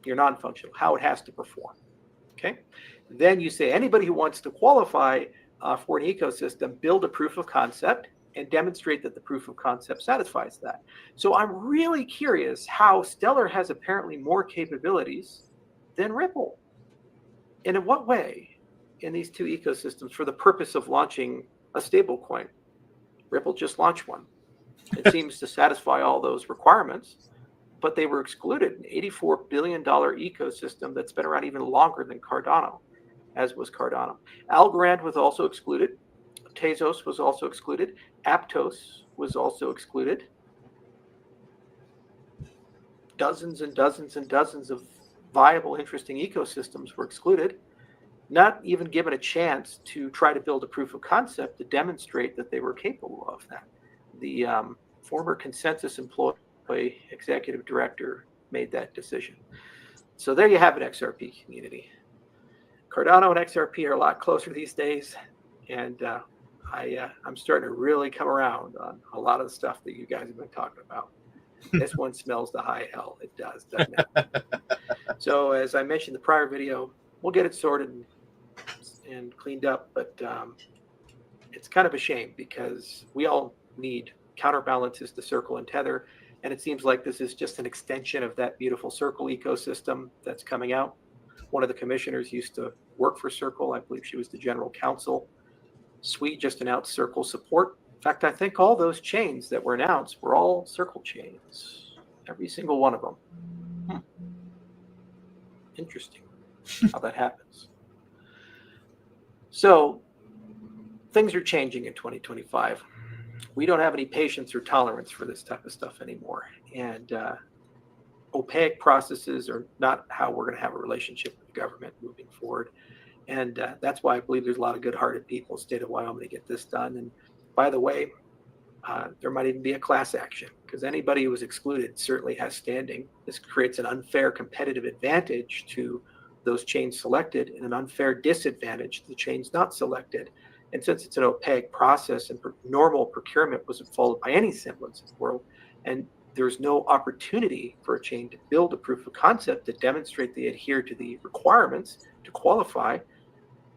[SPEAKER 10] your non-functional, how it has to perform. Okay. Then you say anybody who wants to qualify for an ecosystem, build a proof of concept and demonstrate that the proof of concept satisfies that. So I'm really curious how Stellar has apparently more capabilities than Ripple. And in what way in these two ecosystems for the purpose of launching a stablecoin? Ripple just launched one. It seems to satisfy all those requirements, but they were excluded. An $84 billion ecosystem that's been around even longer than Cardano, as was Cardano. Algorand was also excluded. Tezos was also excluded. Aptos was also excluded. Dozens and dozens and dozens of viable, interesting ecosystems were excluded, not even given a chance to try to build a proof of concept to demonstrate that they were capable of that. The former Consensus employee executive director made that decision. So there you have it, XRP community. Cardano and XRP are a lot closer these days, and I'm starting to really come around on a lot of the stuff that you guys have been talking about. This one smells the high hell. It does, doesn't it? So as I mentioned in the prior video, we'll get it sorted and cleaned up, but it's kind of a shame because we all need counterbalances to Circle and Tether, and it seems like this is just an extension of that beautiful Circle ecosystem that's coming out. One of the commissioners used to work for Circle. I believe she was the general counsel. Sui just announced Circle support. In fact, I think all those chains that were announced were all Circle chains, every single one of them. Interesting how that happens. So things are changing in 2025. We don't have any patience or tolerance for this type of stuff anymore. And opaque processes are not how we're going to have a relationship with the government moving forward. And that's why I believe there's a lot of good-hearted people in the state of Wyoming to get this done. And by the way, there might even be a class action because anybody who was excluded certainly has standing. This creates an unfair competitive advantage to those chains selected and an unfair disadvantage to the chains not selected. And since it's an opaque process and normal procurement wasn't followed by any semblance of the world, and there's no opportunity for a chain to build a proof of concept to demonstrate they adhere to the requirements to qualify,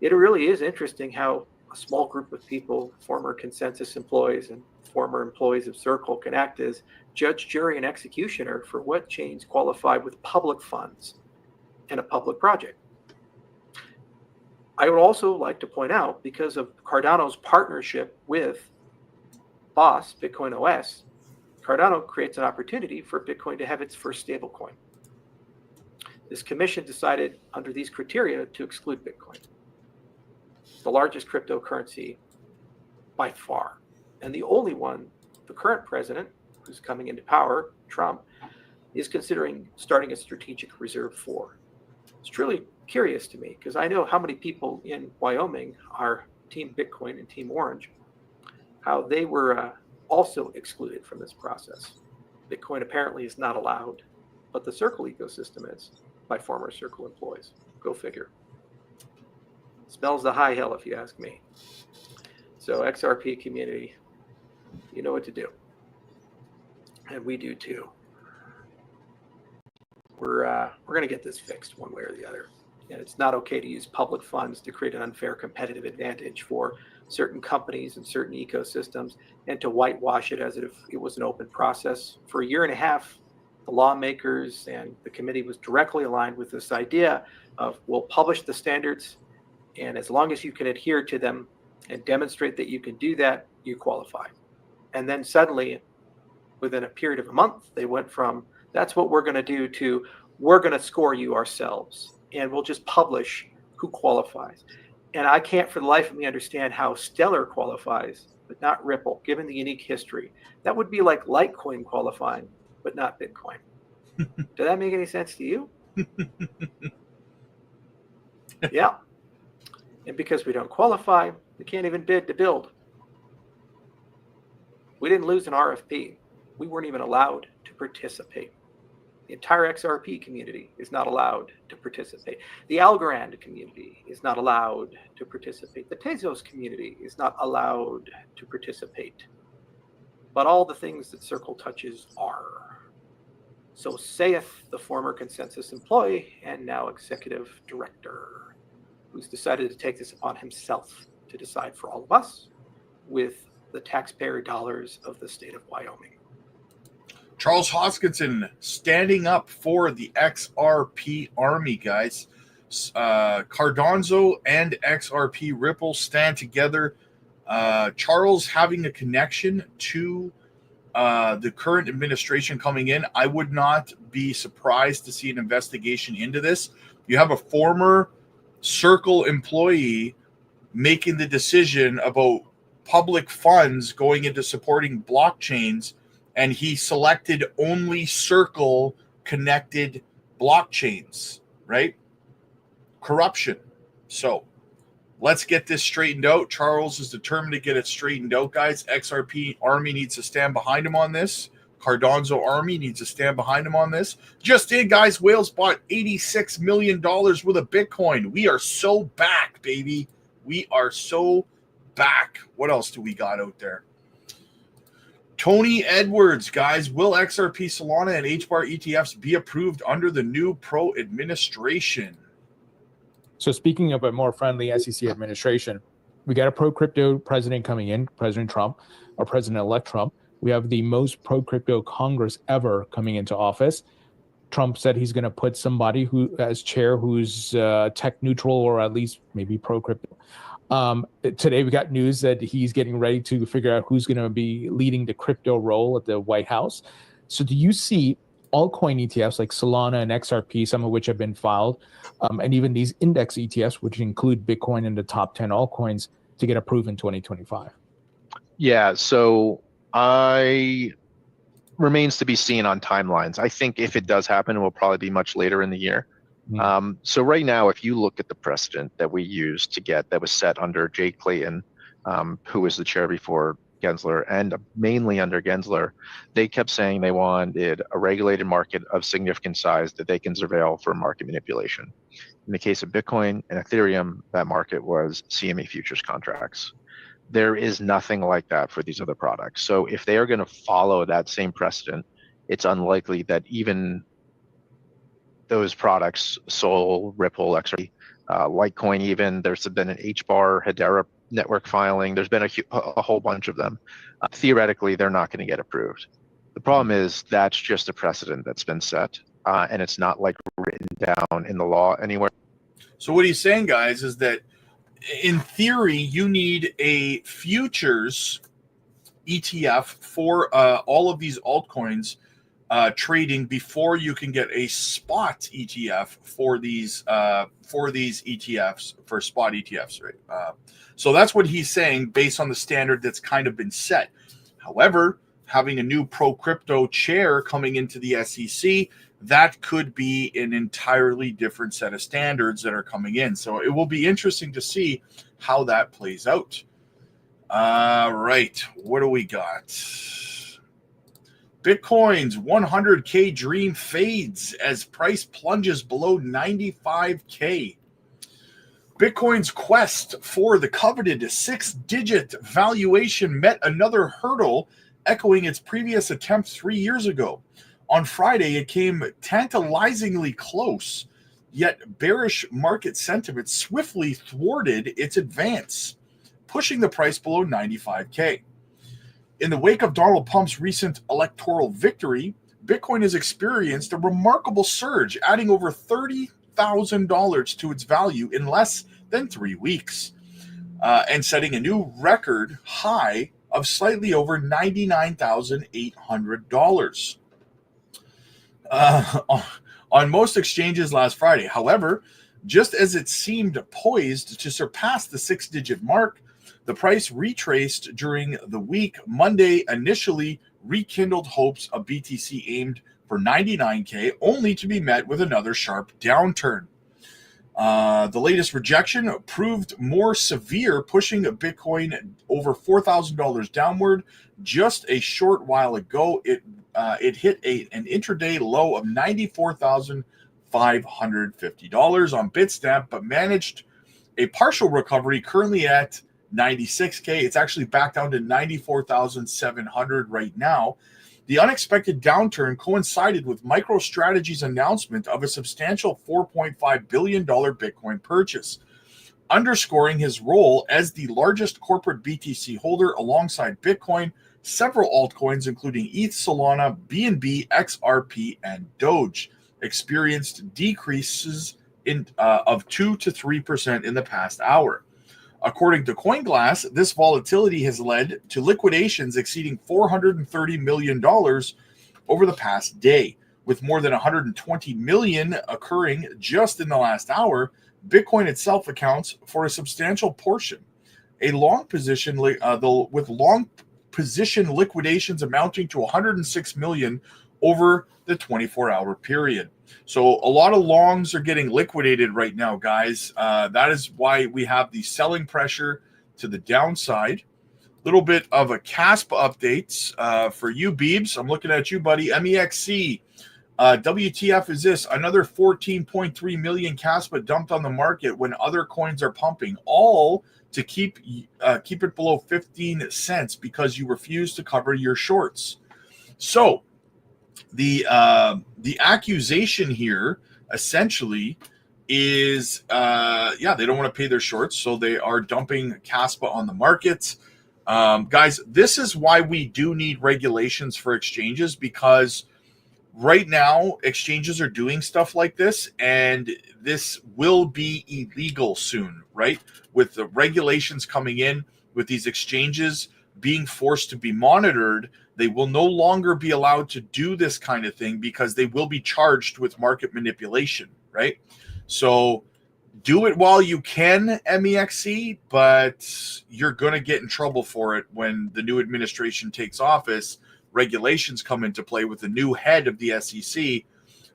[SPEAKER 10] it really is interesting how a small group of people, former Consensus employees and former employees of Circle, can act as judge, jury, and executioner for what chains qualify with public funds in a public project. I would also like to point out, because of Cardano's partnership with BOSS, Bitcoin OS, Cardano creates an opportunity for Bitcoin to have its first stablecoin. This commission decided under these criteria to exclude Bitcoin, the largest cryptocurrency by far, and the only one the current president, who's coming into power, Trump, is considering starting a strategic reserve for. It's truly curious to me because I know how many people in Wyoming are Team Bitcoin and Team Orange, how they were also excluded from this process. Bitcoin apparently is not allowed, but the Circle ecosystem is by former Circle employees. Go figure. Smells the high hill, if you ask me. So XRP community, you know what to do. And we do too. We're going to get this fixed one way or the other. And it's not okay to use public funds to create an unfair competitive advantage for certain companies and certain ecosystems, and to whitewash it as if it was an open process. For a year and a half, the lawmakers and the committee was directly aligned with this idea of, we'll publish the standards, and as long as you can adhere to them and demonstrate that you can do that, you qualify. And then suddenly, within a period of a month, they went from, that's what we're going to do, to, we're going to score you ourselves, and we'll just publish who qualifies. And I can't for the life of me understand how Stellar qualifies, but not Ripple, given the unique history. That would be like Litecoin qualifying, but not Bitcoin. Does that make any sense to you? Yeah. And because we don't qualify, we can't even bid to build. We didn't lose an RFP. We weren't even allowed to participate. The entire XRP community is not allowed to participate. The Algorand community is not allowed to participate. The Tezos community is not allowed to participate. But all the things that Circle touches are. So saith the former Consensus employee and now executive director, who's decided to take this upon himself to decide for all of us with the taxpayer dollars of the state of Wyoming.
[SPEAKER 1] Charles Hoskinson standing up for the XRP army, guys. Cardonzo and XRP Ripple stand together. Charles having a connection to the current administration coming in. I would not be surprised to see an investigation into this. You have a former Circle employee making the decision about public funds going into supporting blockchains, and he selected only Circle connected blockchains, right? Corruption. So let's get this straightened out. Charles is determined to get it straightened out, guys. XRP Army needs to stand behind him on this. Cardonzo Army needs to stand behind him on this. Just in, guys, Wales bought $86 million worth of Bitcoin. We are so back, baby. We are so back. What else do we got out there? Tony Edwards, guys, will XRP, Solana, and HBAR ETFs be approved under the new pro administration?
[SPEAKER 11] So speaking of a more friendly SEC administration, we got a pro-crypto president coming in, President Trump, or President-elect Trump. We have the most pro-crypto Congress ever coming into office. Trump said he's going to put somebody who, as chair, who's tech neutral or at least maybe pro-crypto. Today we got news that he's getting ready to figure out who's going to be leading the crypto role at the White House. So do you see altcoin ETFs like Solana and XRP, some of which have been filed, and even these index ETFs, which include Bitcoin in the top 10 altcoins, to get approved in 2025?
[SPEAKER 12] Yeah, so I remains to be seen on timelines. I think if it does happen, it will probably be much later in the year. So right now, if you look at the precedent that we used to get, that was set under Jay Clayton, who was the chair before Gensler, and mainly under Gensler, they kept saying they wanted a regulated market of significant size that they can surveil for market manipulation. In the case of Bitcoin and Ethereum, that market was CME futures contracts. There is nothing like that for these other products. So if they are going to follow that same precedent, it's unlikely that even those products, Sol, Ripple, XRP, Litecoin even, there's been an HBAR, Hedera network filing, there's been a whole bunch of them. Theoretically, they're not going to get approved. The problem is that's just a precedent that's been set, and it's not like written down in the law anywhere.
[SPEAKER 1] So what he's saying, guys, is that in theory, you need a futures ETF for all of these altcoins trading before you can get a spot ETF for these ETFs, for spot ETFs, right? So that's what he's saying based on the standard that's kind of been set. However, having a new pro-crypto chair coming into the SEC, that could be an entirely different set of standards that are coming in. So it will be interesting to see how that plays out. Right, what do we got? Bitcoin's 100K dream fades as price plunges below 95K. Bitcoin's quest for the coveted 6-digit valuation met another hurdle, echoing its previous attempt 3 years ago. On Friday, it came tantalizingly close, yet bearish market sentiment swiftly thwarted its advance, pushing the price below 95K. In the wake of Donald Trump's recent electoral victory, Bitcoin has experienced a remarkable surge, adding over $30,000 to its value in less than 3 weeks, and setting a new record high of slightly over $99,800 on most exchanges last Friday. However, just as it seemed poised to surpass the 6-digit mark, the price retraced during the week. Monday initially rekindled hopes of BTC aimed for 99K, only to be met with another sharp downturn. The latest rejection proved more severe, pushing Bitcoin over $4,000 downward. Just a short while ago, it hit an intraday low of $94,550 on Bitstamp, but managed a partial recovery, currently at 96K. It's actually back down to 94,700 right now. The unexpected downturn coincided with MicroStrategy's announcement of a substantial $4.5 billion Bitcoin purchase, underscoring his role as the largest corporate BTC holder alongside Bitcoin. Several altcoins, including ETH, Solana, BNB, XRP, and DOGE, experienced decreases of 2 to 3% in the past hour. According to CoinGlass, this volatility has led to liquidations exceeding $430 million over the past day, with more than $120 million occurring just in the last hour. Bitcoin itself accounts for a substantial portion. With long position liquidations amounting to $106 million over the 24-hour period. So a lot of longs are getting liquidated right now, guys. That is why we have the selling pressure to the downside. Little bit of a KASPA updates for you, Beebs. I'm looking at you, buddy. MEXC. WTF is this? Another 14.3 million KASPA dumped on the market when other coins are pumping, all to keep it below 15 cents because you refuse to cover your shorts. So the accusation here essentially is they don't want to pay their shorts, so they are dumping KASPA on the market. Guys, this is why we do need regulations for exchanges, because right now exchanges are doing stuff like this, and this will be illegal soon, right? With the regulations coming in, with these exchanges being forced to be monitored, they will no longer be allowed to do this kind of thing because they will be charged with market manipulation, right? So do it while you can, MEXC, but you're going to get in trouble for it when the new administration takes office. Regulations come into play with the new head of the SEC.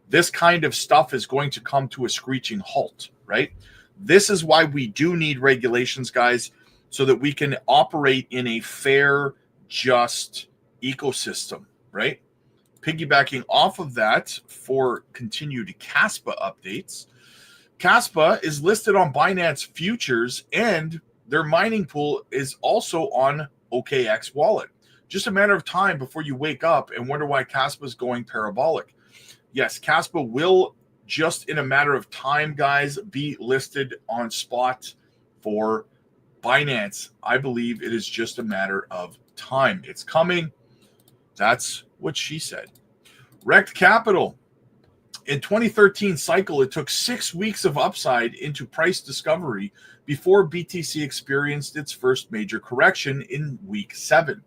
[SPEAKER 1] This kind of stuff is going to come to a screeching halt, right? This is why we do need regulations, guys, so that we can operate in a fair, just ecosystem, right? Piggybacking off of that for continued KASPA updates. KASPA is listed on Binance Futures, and their mining pool is also on OKX Wallet. Just a matter of time before you wake up and wonder why KASPA is going parabolic. Yes, KASPA will, just in a matter of time, guys, be listed on spot for Binance. I believe it is just a matter of time. It's coming. That's what she said. Rect Capital. In 2013 cycle, it took 6 weeks of upside into price discovery before BTC experienced its first major correction in week 7.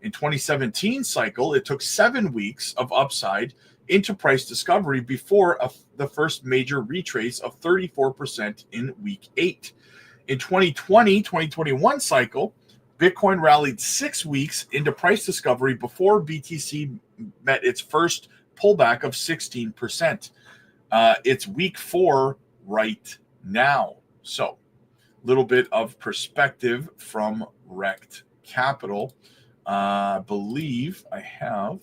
[SPEAKER 1] In 2017 cycle, it took 7 weeks of upside into price discovery before the first major retrace of 34% in week 8. In 2020-2021 cycle, Bitcoin rallied 6 weeks into price discovery before BTC met its first pullback of 16%. It's week 4 right now. So, a little bit of perspective from Rect Capital. I believe I have.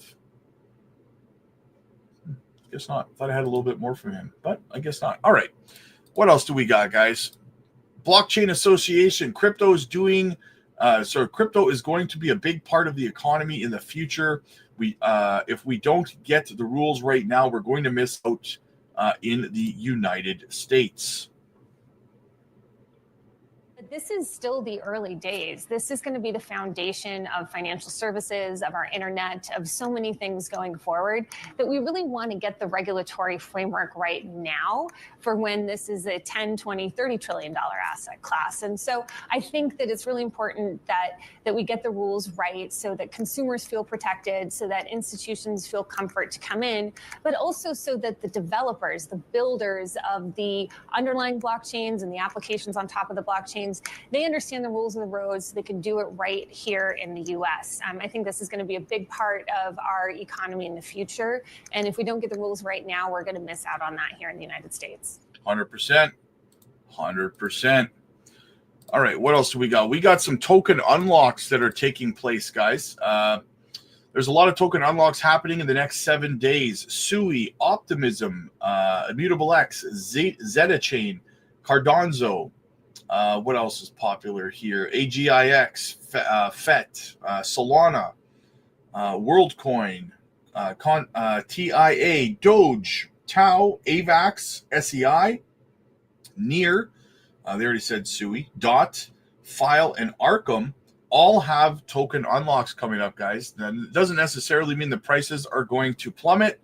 [SPEAKER 1] Guess not. Thought I had a little bit more from him, but I guess not. All right. What else do we got, guys? Blockchain Association, crypto is doing. So crypto is going to be a big part of the economy in the future. If we don't get the rules right now, we're going to miss out in the United States.
[SPEAKER 13] But this is still the early days. This is going to be the foundation of financial services, of our internet, of so many things going forward, that we really want to get the regulatory framework right now for when this is a 10, 20, $30 trillion asset class. And so I think that it's really important that we get the rules right so that consumers feel protected, so that institutions feel comfort to come in, but also so that the developers, the builders of the underlying blockchains and the applications on top of the blockchains, they understand the rules of the road so they can do it right here in the US. I think this is going to be a big part of our economy in the future. And if we don't get the rules right now, we're going to miss out on that here in the United States.
[SPEAKER 1] 100%. 100%. All right, what else do we got? We got some token unlocks that are taking place, guys. There's a lot of token unlocks happening in the next 7 days. SUI, Optimism, Immutable X, Zeta Chain, Cardano. What else is popular here? AGIX, FET, Solana, WorldCoin, TIA, DOGE, Tau, AVAX, SEI, NEAR, they already said SUI, DOT, File, and Arkham all have token unlocks coming up, guys. That doesn't necessarily mean the prices are going to plummet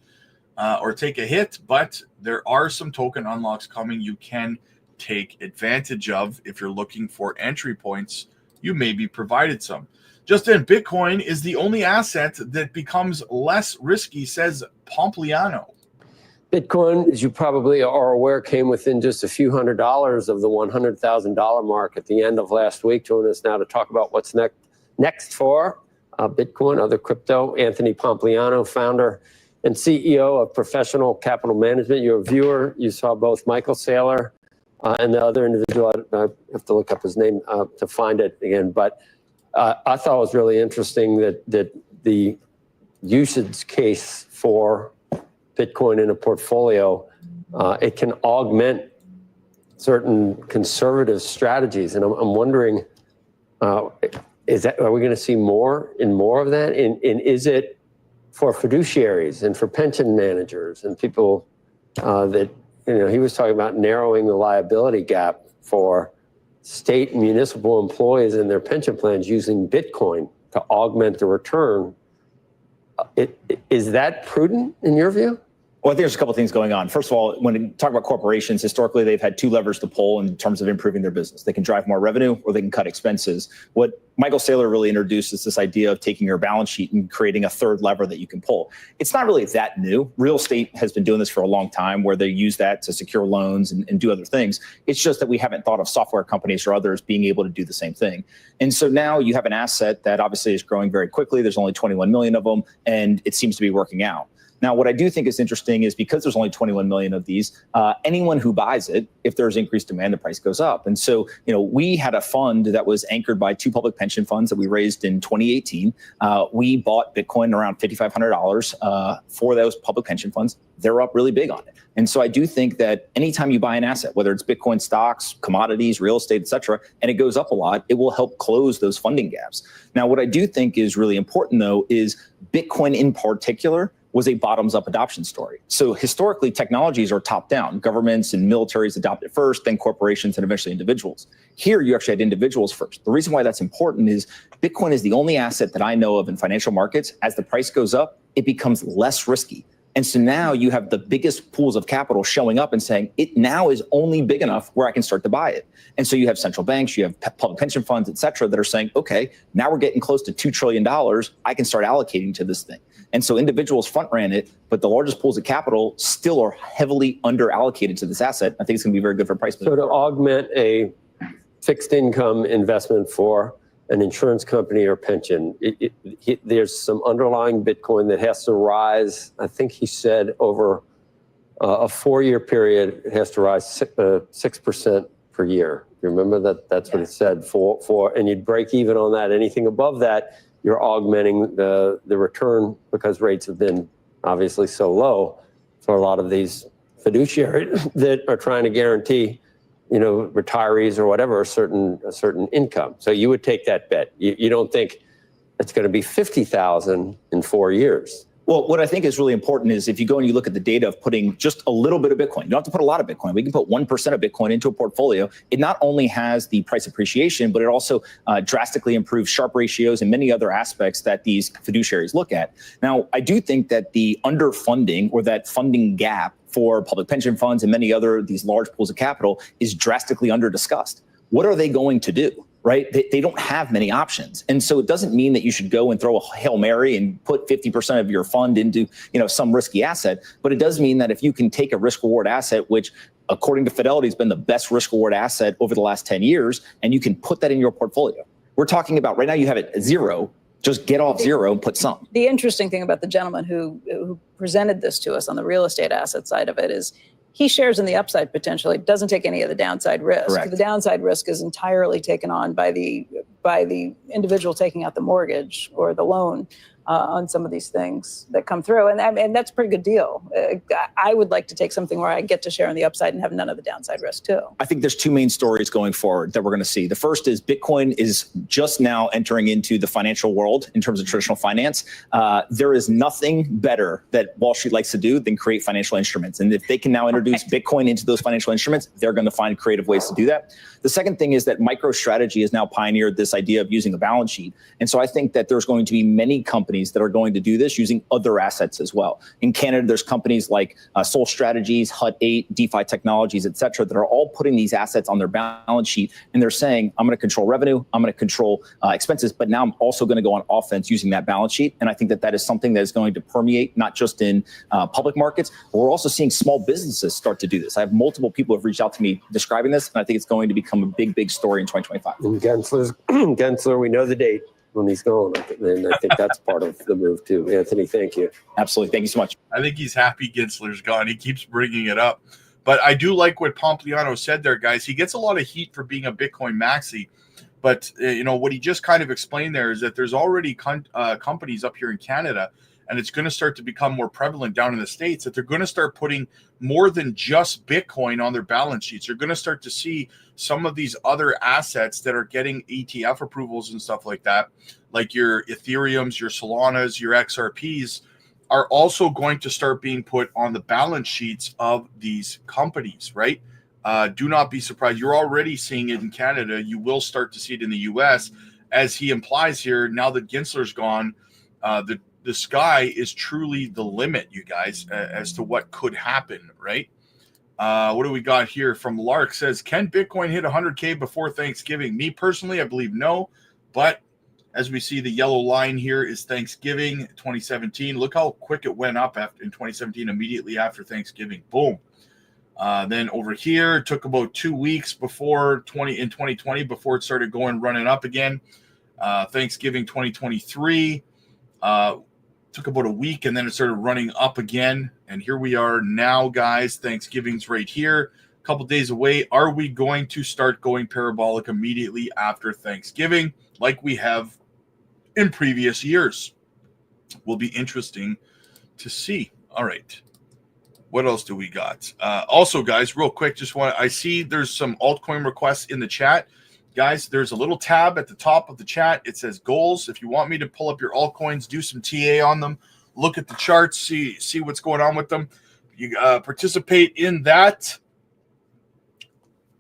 [SPEAKER 1] or take a hit, but there are some token unlocks coming. You can take advantage of. If you're looking for entry points, you may be provided some. Just in, Bitcoin is the only asset that becomes less risky, says Pompliano.
[SPEAKER 14] Bitcoin, as you probably are aware, came within just a few $100s of the $100,000 mark at the end of last week. Joining us now to talk about what's next for Bitcoin, other crypto, Anthony Pompliano, founder and CEO of Professional Capital Management. You're a viewer. You saw both Michael Saylor and the other individual. I have to look up his name to find it again. But I thought it was really interesting that the usage case for Bitcoin in a portfolio, it can augment certain conservative strategies. And I'm wondering, are we going to see more of that? And is it for fiduciaries and for pension managers and people that, he was talking about narrowing the liability gap for state and municipal employees and their pension plans using Bitcoin to augment the return. Is that prudent in your view?
[SPEAKER 15] Well, I think there's a couple of things going on. First of all, when you talk about corporations, historically, they've had two levers to pull in terms of improving their business. They can drive more revenue or they can cut expenses. What Michael Saylor really introduced is this idea of taking your balance sheet and creating a third lever that you can pull. It's not really that new. Real estate has been doing this for a long time where they use that to secure loans and do other things. It's just that we haven't thought of software companies or others being able to do the same thing. And so now you have an asset that obviously is growing very quickly. There's only 21 million of them, and it seems to be working out. Now, what I do think is interesting is because there's only 21 million of these, anyone who buys it, if there's increased demand, the price goes up. And so, we had a fund that was anchored by two public pension funds that we raised in 2018. We bought Bitcoin around $5,500 for those public pension funds. They're up really big on it. And so I do think that anytime you buy an asset, whether it's Bitcoin stocks, commodities, real estate, et cetera, and it goes up a lot, it will help close those funding gaps. Now, what I do think is really important, though, is Bitcoin in particular was a bottoms-up adoption story. So historically, technologies are top-down. Governments and militaries adopt it first, then corporations, and eventually individuals. Here, you actually had individuals first. The reason why that's important is Bitcoin is the only asset that I know of in financial markets. As the price goes up, it becomes less risky. And so now you have the biggest pools of capital showing up and saying, it now is only big enough where I can start to buy it. And so you have central banks, you have public pension funds, et cetera, that are saying, okay, now we're getting close to $2 trillion. I can start allocating to this thing. And so individuals front ran it, but the largest pools of capital still are heavily under allocated to this asset. I think it's going to be very good for price.
[SPEAKER 14] So to augment a fixed income investment for an insurance company or pension, there's some underlying Bitcoin that has to rise. I think he said over a 4-year period, it has to rise 6% per year. You remember that? That's what it said and you'd break even on that. Anything above that, you're augmenting the return because rates have been obviously so low for a lot of these fiduciaries that are trying to guarantee retirees or whatever, a certain income. So you would take that bet. You don't think it's going to be 50,000 in 4 years.
[SPEAKER 15] Well, what I think is really important is if you go and you look at the data of putting just a little bit of Bitcoin, you don't have to put a lot of Bitcoin. We can put 1% of Bitcoin into a portfolio. It not only has the price appreciation, but it also drastically improves Sharpe ratios and many other aspects that these fiduciaries look at. Now, I do think that the underfunding or that funding gap for public pension funds and many other these large pools of capital is drastically under-discussed. What are they going to do? Right? They don't have many options. And so it doesn't mean that you should go and throw a Hail Mary and put 50% of your fund into, some risky asset. But it does mean that if you can take a risk reward asset, which according to Fidelity has been the best risk reward asset over the last 10 years, and you can put that in your portfolio. We're talking about right now you have it at zero, just get off zero and put some.
[SPEAKER 16] The interesting thing about the gentleman who presented this to us on the real estate asset side of it is he shares in the upside potentially, doesn't take any of the downside risk.
[SPEAKER 15] Correct.
[SPEAKER 16] The downside risk is entirely taken on by the individual taking out the mortgage or the loan on some of these things that come through. And that's a pretty good deal. I would like to take something where I get to share on the upside and have none of the downside risk too.
[SPEAKER 15] I think there's two main stories going forward that we're going to see. The first is Bitcoin is just now entering into the financial world in terms of traditional finance. There is nothing better that Wall Street likes to do than create financial instruments. And if they can now introduce Bitcoin into those financial instruments, they're going to find creative ways to do that. The second thing is that MicroStrategy has now pioneered this idea of using a balance sheet. And so I think that there's going to be many companies that are going to do this using other assets as well. In Canada, there's companies like Soul Strategies, Hut 8, DeFi Technologies, et cetera, that are all putting these assets on their balance sheet. And they're saying, I'm going to control revenue, I'm going to control expenses, but now I'm also going to go on offense using that balance sheet. And I think that that is something that is going to permeate not just in public markets, but we're also seeing small businesses start to do this. I have multiple people who have reached out to me describing this, and I think it's going to become a big, big story in 2025.
[SPEAKER 14] And Gensler, we know the date when he's going. And I think that's part of the move too. Anthony, thank you.
[SPEAKER 15] Absolutely. Thank you so much.
[SPEAKER 1] I think he's happy Gensler's gone. He keeps bringing it up. But I do like what Pompliano said there, guys. He gets a lot of heat for being a Bitcoin maxi. But, what he just kind of explained there is that there's already companies up here in Canada, and it's going to start to become more prevalent down in the States, that they're going to start putting more than just Bitcoin on their balance sheets. You're going to start to see some of these other assets that are getting ETF approvals and stuff like that, like your Ethereums, your Solanas, your XRPs, are also going to start being put on the balance sheets of these companies, right? Do not be surprised. You're already seeing it in Canada. You will start to see it in the US. As he implies here, now that Gensler's gone, the sky is truly the limit, you guys, as to what could happen, right? What do we got here from Lark? Says, can Bitcoin hit 100K before Thanksgiving? Me personally, I believe no. But as we see, the yellow line here is Thanksgiving 2017. Look how quick it went up in 2017, immediately after Thanksgiving. Boom. Then over here, it took about 2 weeks before 2020 before it started running up again. Thanksgiving 2023. Took about a week, and then it started running up again. And here we are now, guys. Thanksgiving's right here, a couple days away. Are we going to start going parabolic immediately after Thanksgiving, like we have in previous years? Will be interesting to see. All right. What else do we got? Also, guys, real quick, I see there's some altcoin requests in the chat. Guys, there's a little tab at the top of the chat. It says goals. If you want me to pull up your altcoins, do some TA on them, look at the charts, see what's going on with them. You participate in that,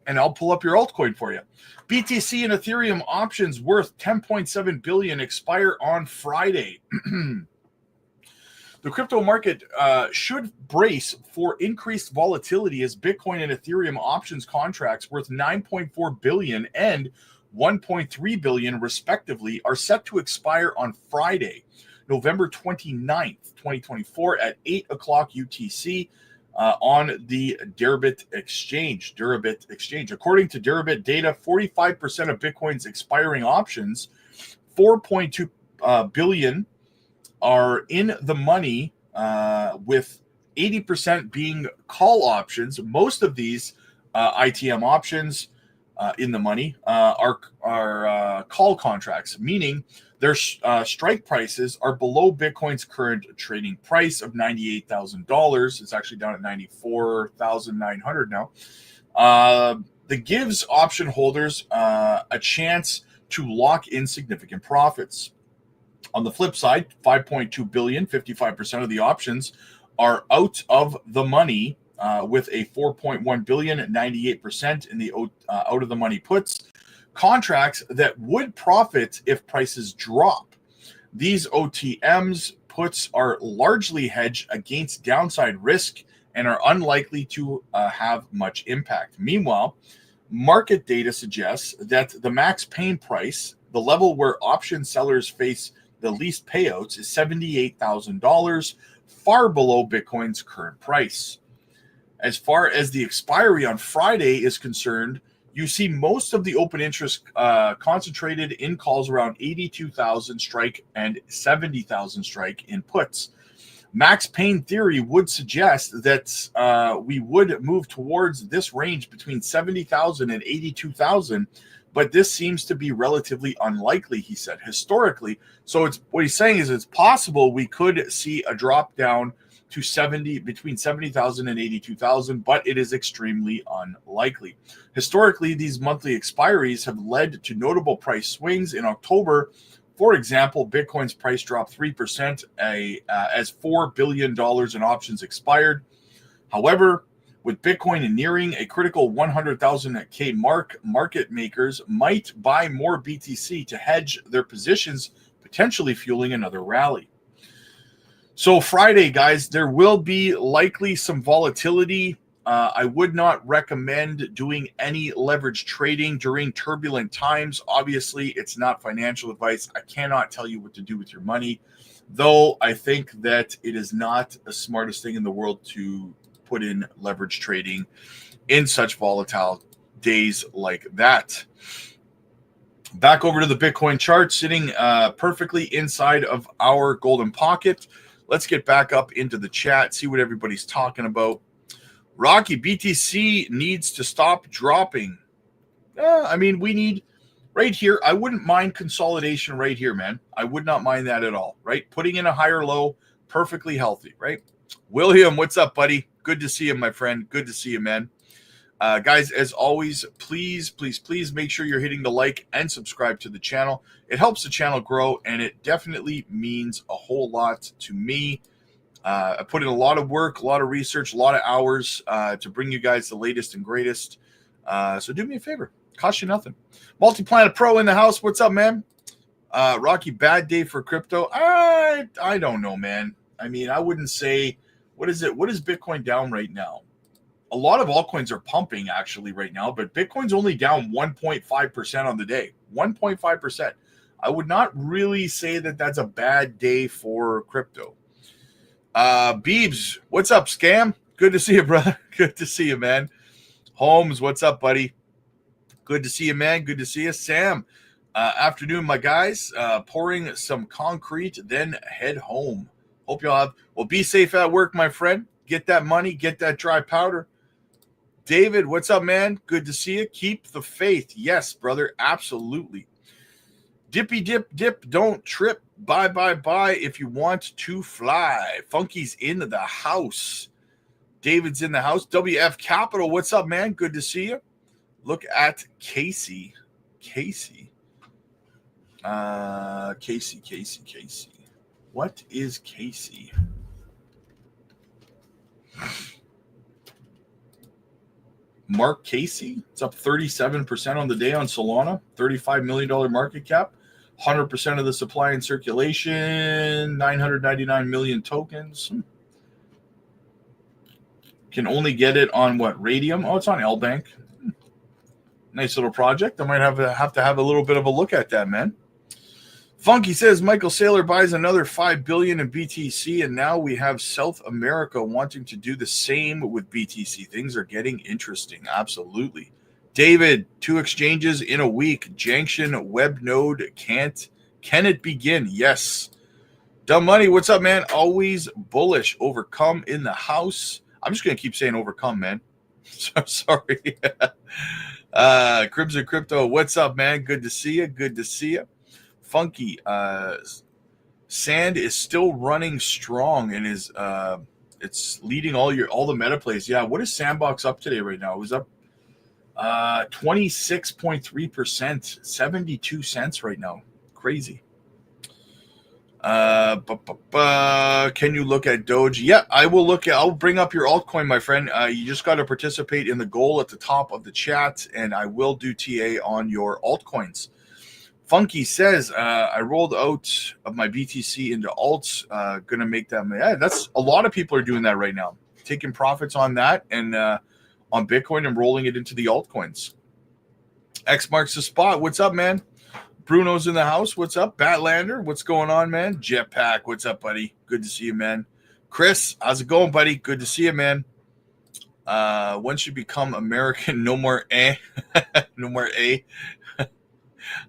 [SPEAKER 1] and I'll pull up your altcoin for you. BTC and Ethereum options worth $10.7 billion expire on Friday. The crypto market should brace for increased volatility as Bitcoin and Ethereum options contracts worth $9.4 billion and $1.3 billion, respectively, are set to expire on Friday, November 29th, 2024 at 8 o'clock UTC on the Deribit Exchange. According to Deribit data, 45% of Bitcoin's expiring options, 4.2 billion, are in the money, with 80% being call options. Most of these ITM options in the money are call contracts, meaning their strike prices are below Bitcoin's current trading price of $98,000. It's actually down at $94,900 now. that gives option holders a chance to lock in significant profits. On the flip side, 5.2 billion, 55% of the options are out of the money, with a 4.1 billion, 98% in the out of the money puts, contracts that would profit if prices drop. These OTMs puts are largely hedged against downside risk and are unlikely to have much impact. Meanwhile, market data suggests that the max pain price, the level where option sellers face the least payouts, is $78,000, far below Bitcoin's current price. As far as the expiry on Friday is concerned, you see most of the open interest concentrated in calls around 82,000 strike and 70,000 strike in puts. Max pain theory would suggest that we would move towards this range between 70,000 and 82,000, but this seems to be relatively unlikely, he said, historically. So it's what he's saying is it's possible we could see a drop down to between 70,000 and 82,000, but it is extremely unlikely. Historically, these monthly expiries have led to notable price swings. In October, for example, Bitcoin's price dropped 3% as $4 billion in options expired. However, with Bitcoin nearing a critical 100,000K mark, market makers might buy more BTC to hedge their positions, potentially fueling another rally. So Friday, guys, there will be likely some volatility. I would not recommend doing any leverage trading during turbulent times. Obviously, it's not financial advice. I cannot tell you what to do with your money, though I think that it is not the smartest thing in the world to put in leverage trading in such volatile days like that. Back over to the Bitcoin chart, sitting perfectly inside of our golden pocket. Let's get back up into the chat, see what everybody's talking about. Rocky, BTC needs to stop dropping. I mean, we need right here. I wouldn't mind consolidation right here, man. I would not mind that at all, right? Putting in a higher low, perfectly healthy, right? William, what's up, buddy? Good to see you, my friend. Good to see you, man. Guys, as always, please make sure you're hitting the like and subscribe to the channel. It helps the channel grow, and it definitely means a whole lot to me. I put in a lot of work, a lot of research, a lot of hours to bring you guys the latest and greatest. So do me a favor. Cost you nothing. Multi-Planet Pro in the house. What's up, man? Rocky, bad day for crypto. I don't know, man. I mean, I wouldn't say, what is it? What is Bitcoin down right now? A lot of altcoins are pumping actually right now, but Bitcoin's only down 1.5% on the day. 1.5%. I would not really say that that's a bad day for crypto. Beebs, what's up, Scam? Good to see you, brother. Good to see you, man. Holmes, what's up, buddy? Good to see you, man. Good to see you. Sam, afternoon, my guys. Pouring some concrete, then head home. Hope y'all have, well, be safe at work, my friend. Get that money, get that dry powder. David, what's up, man? Good to see you. Keep the faith. Yes, brother, absolutely. Dippy dip dip, don't trip. Bye bye bye if you want to fly. Funky's in the house. David's in the house. WF Capital, what's up, man? Good to see you. Look at Casey. Casey. Casey. What is Casey? Mark Casey, it's up 37% on the day on Solana, $35 million market cap, 100% of the supply in circulation, 999 million tokens. Can only get it on what, Radium? Oh, it's on LBank. Nice little project. I might have to have a little bit of a look at that, man. Funky says Michael Saylor buys another $5 billion in BTC, and now we have South America wanting to do the same with BTC. Things are getting interesting. Absolutely. David, 2 exchanges in a week. Janction web node can it begin? Yes. Dumb Money, what's up, man? Always bullish. Overcome in the house. I'm just gonna keep saying overcome, man. So sorry. Crimson Crypto, what's up, man? Good to see you. Good to see you. Funky, Sand is still running strong and is it's leading all the meta plays. Yeah, what is Sandbox up today right now? It was up 26.3%, 72 cents right now. Crazy. Can you look at Doge? Yeah, I will look at. I'll bring up your altcoin, my friend. You just got to participate in the goal at the top of the chat, and I will do TA on your altcoins. Funky says, I rolled out of my BTC into alts. Gonna make them. Yeah, that's a lot of people are doing that right now, taking profits on that and on Bitcoin and rolling it into the altcoins. X marks the spot. What's up, man? Bruno's in the house. What's up? Batlander, what's going on, man? Jetpack, what's up, buddy? Good to see you, man. Chris, how's it going, buddy? Good to see you, man. When should become American? No more A. No more A.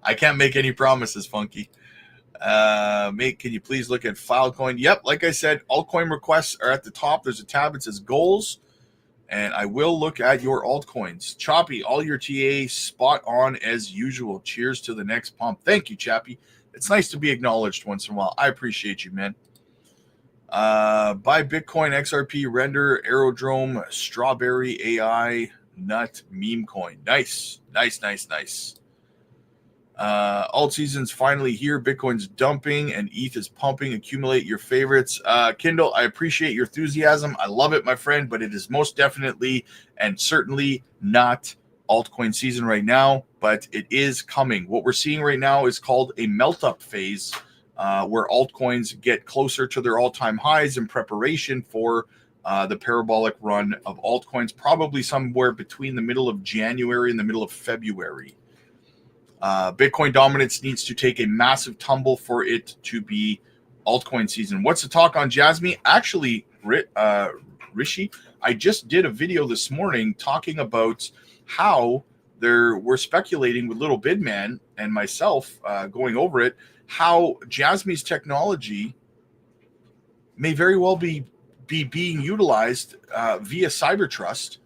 [SPEAKER 1] I can't make any promises, Funky. Mate, can you please look at Filecoin? Yep, like I said, altcoin requests are at the top. There's a tab that says goals. And I will look at your altcoins. Choppy, all your TA spot on as usual. Cheers to the next pump. Thank you, Chappy. It's nice to be acknowledged once in a while. I appreciate you, man. Buy Bitcoin, XRP, Render, Aerodrome, Strawberry, AI, Nut, Meme Coin. Nice, nice, nice, nice. Alt season's finally here. Bitcoin's dumping and ETH is pumping. Accumulate your favorites. Kindle, I appreciate your enthusiasm. I love it, my friend, but it is most definitely and certainly not altcoin season right now, but it is coming. What we're seeing right now is called a melt-up phase, where altcoins get closer to their all-time highs in preparation for the parabolic run of altcoins, probably somewhere between the middle of January and the middle of February. Bitcoin dominance needs to take a massive tumble for it to be altcoin season. What's the talk on JASMY? Actually, Rishi, I just did a video this morning talking about how we're speculating with Little Bidman and myself going over it, how JASMY's technology may very well be being utilized via Cybertrust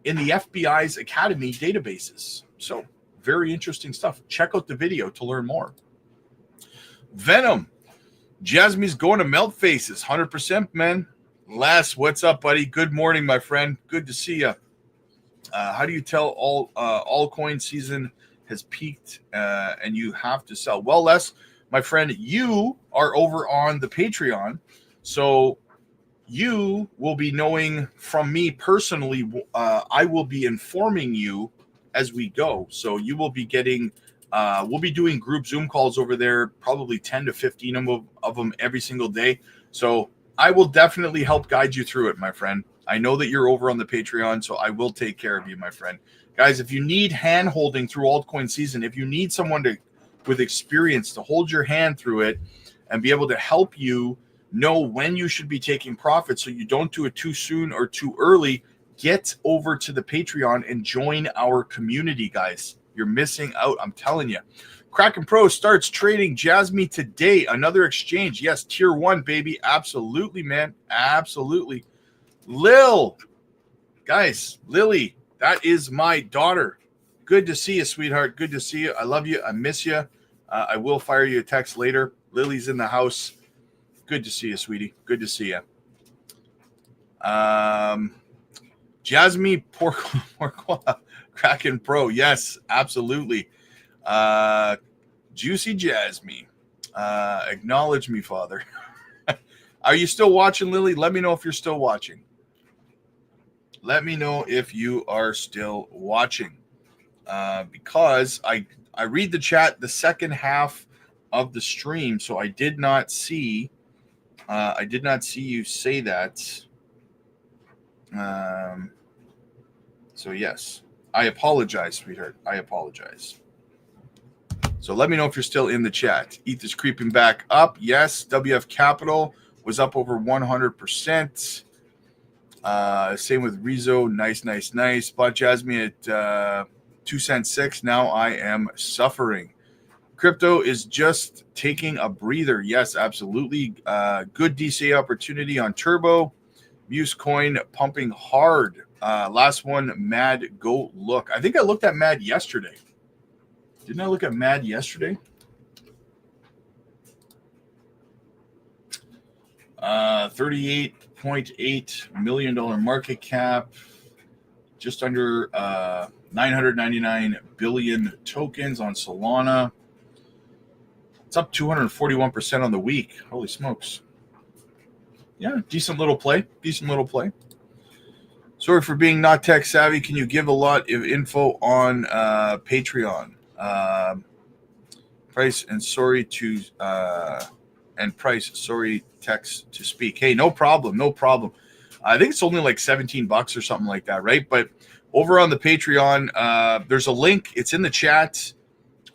[SPEAKER 1] in the FBI's Academy databases. So very interesting stuff. Check out the video to learn more. Venom, JASMY's going to melt faces, 100%, man. Les, what's up, buddy? Good morning, my friend. Good to see you. How do you tell all coin season has peaked and you have to sell? Well, Les, my friend, you are over on the Patreon, so you will be knowing from me personally. I will be informing you as we go. So you will be getting, we'll be doing group Zoom calls over there, probably 10 to 15 of them every single day. So I will definitely help guide you through it, my friend. I know that you're over on the Patreon, so I will take care of you, my friend. Guys, if you need hand holding through altcoin season, if you need someone with experience to hold your hand through it and be able to help you know when you should be taking profit so you don't do it too soon or too early, get over to the Patreon and join our community, guys. You're missing out, I'm telling you. Kraken Pro starts trading JASMY today. Another exchange. Yes, tier 1, baby. Absolutely, man. Absolutely. Lil. Guys, Lily, that is my daughter. Good to see you, sweetheart. Good to see you. I love you. I miss you. I will fire you a text later. Lily's in the house. Good to see you, sweetie. Good to see you. JASMY Porqua, Kraken Pro. Yes, absolutely. Juicy JASMY. Acknowledge me, Father. Are you still watching, Lily? Let me know if you're still watching. Let me know if you are still watching. Because I read the chat the second half of the stream, so I did not see you say that. So yes, I apologize, sweetheart. I apologize. So let me know if you're still in the chat. ETH is creeping back up. Yes, WF Capital was up over 100%. Same with Rezo. Nice, nice, nice. Bought JASMY at 2 cents 6. Now I am suffering. Crypto is just taking a breather. Yes, absolutely. Good DCA opportunity on Turbo. Muse coin pumping hard. Last one, Mad. Go look. I think I looked at Mad yesterday. Didn't I look at Mad yesterday? $38.8 million market cap. just under 999 billion tokens on Solana. It's up 241% on the week. Holy smokes. Yeah, decent little play. Decent little play. Sorry for being not tech savvy. Can you give a lot of info on Patreon? Price and sorry to sorry text to speak. Hey, no problem, no problem. I think it's only like $17 or something like that, right? But over on the Patreon, there's a link. It's in the chat.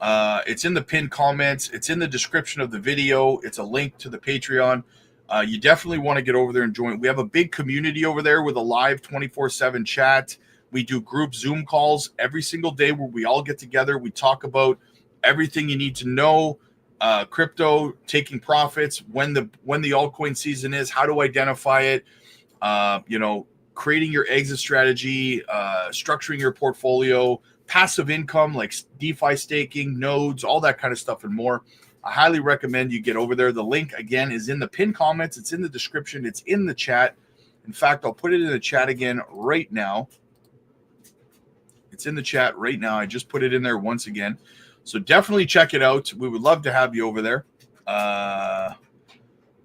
[SPEAKER 1] It's in the pinned comments. It's in the description of the video. It's a link to the Patreon. You definitely want to get over there and join. We have a big community over there with a live 24/7 chat. We do group Zoom calls every single day where we all get together. We talk about everything you need to know, crypto, taking profits, when the altcoin season is, how to identify it, creating your exit strategy, structuring your portfolio, passive income like DeFi staking, nodes, all that kind of stuff and more. I highly recommend you get over there. The link, again, is in the pinned comments. It's in the description. It's in the chat. In fact, I'll put it in the chat again right now. It's in the chat right now. I just put it in there once again. So definitely check it out. We would love to have you over there.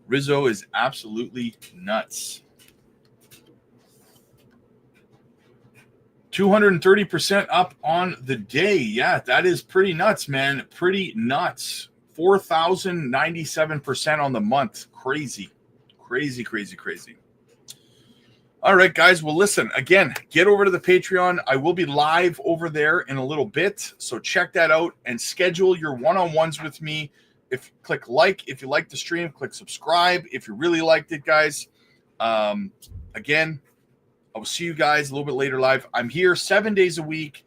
[SPEAKER 1] Rizzo is absolutely nuts. 230% up on the day. Yeah, that is pretty nuts, man. Pretty nuts. 4,097% on the month. Crazy. Crazy, crazy, crazy. All right, guys. Well, listen, again, get over to the Patreon. I will be live over there in a little bit. So check that out and schedule your one-on-ones with me. Click like if you like the stream, click subscribe if you really liked it, guys. Again, I will see you guys a little bit later live. I'm here 7 days a week,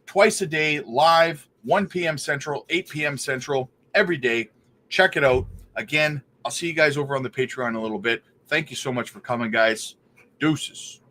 [SPEAKER 1] twice a day, live, 1 p.m. Central, 8 p.m. Central, every day. Check it out. Again, I'll see you guys over on the Patreon in a little bit. Thank you so much for coming, guys. Deuces.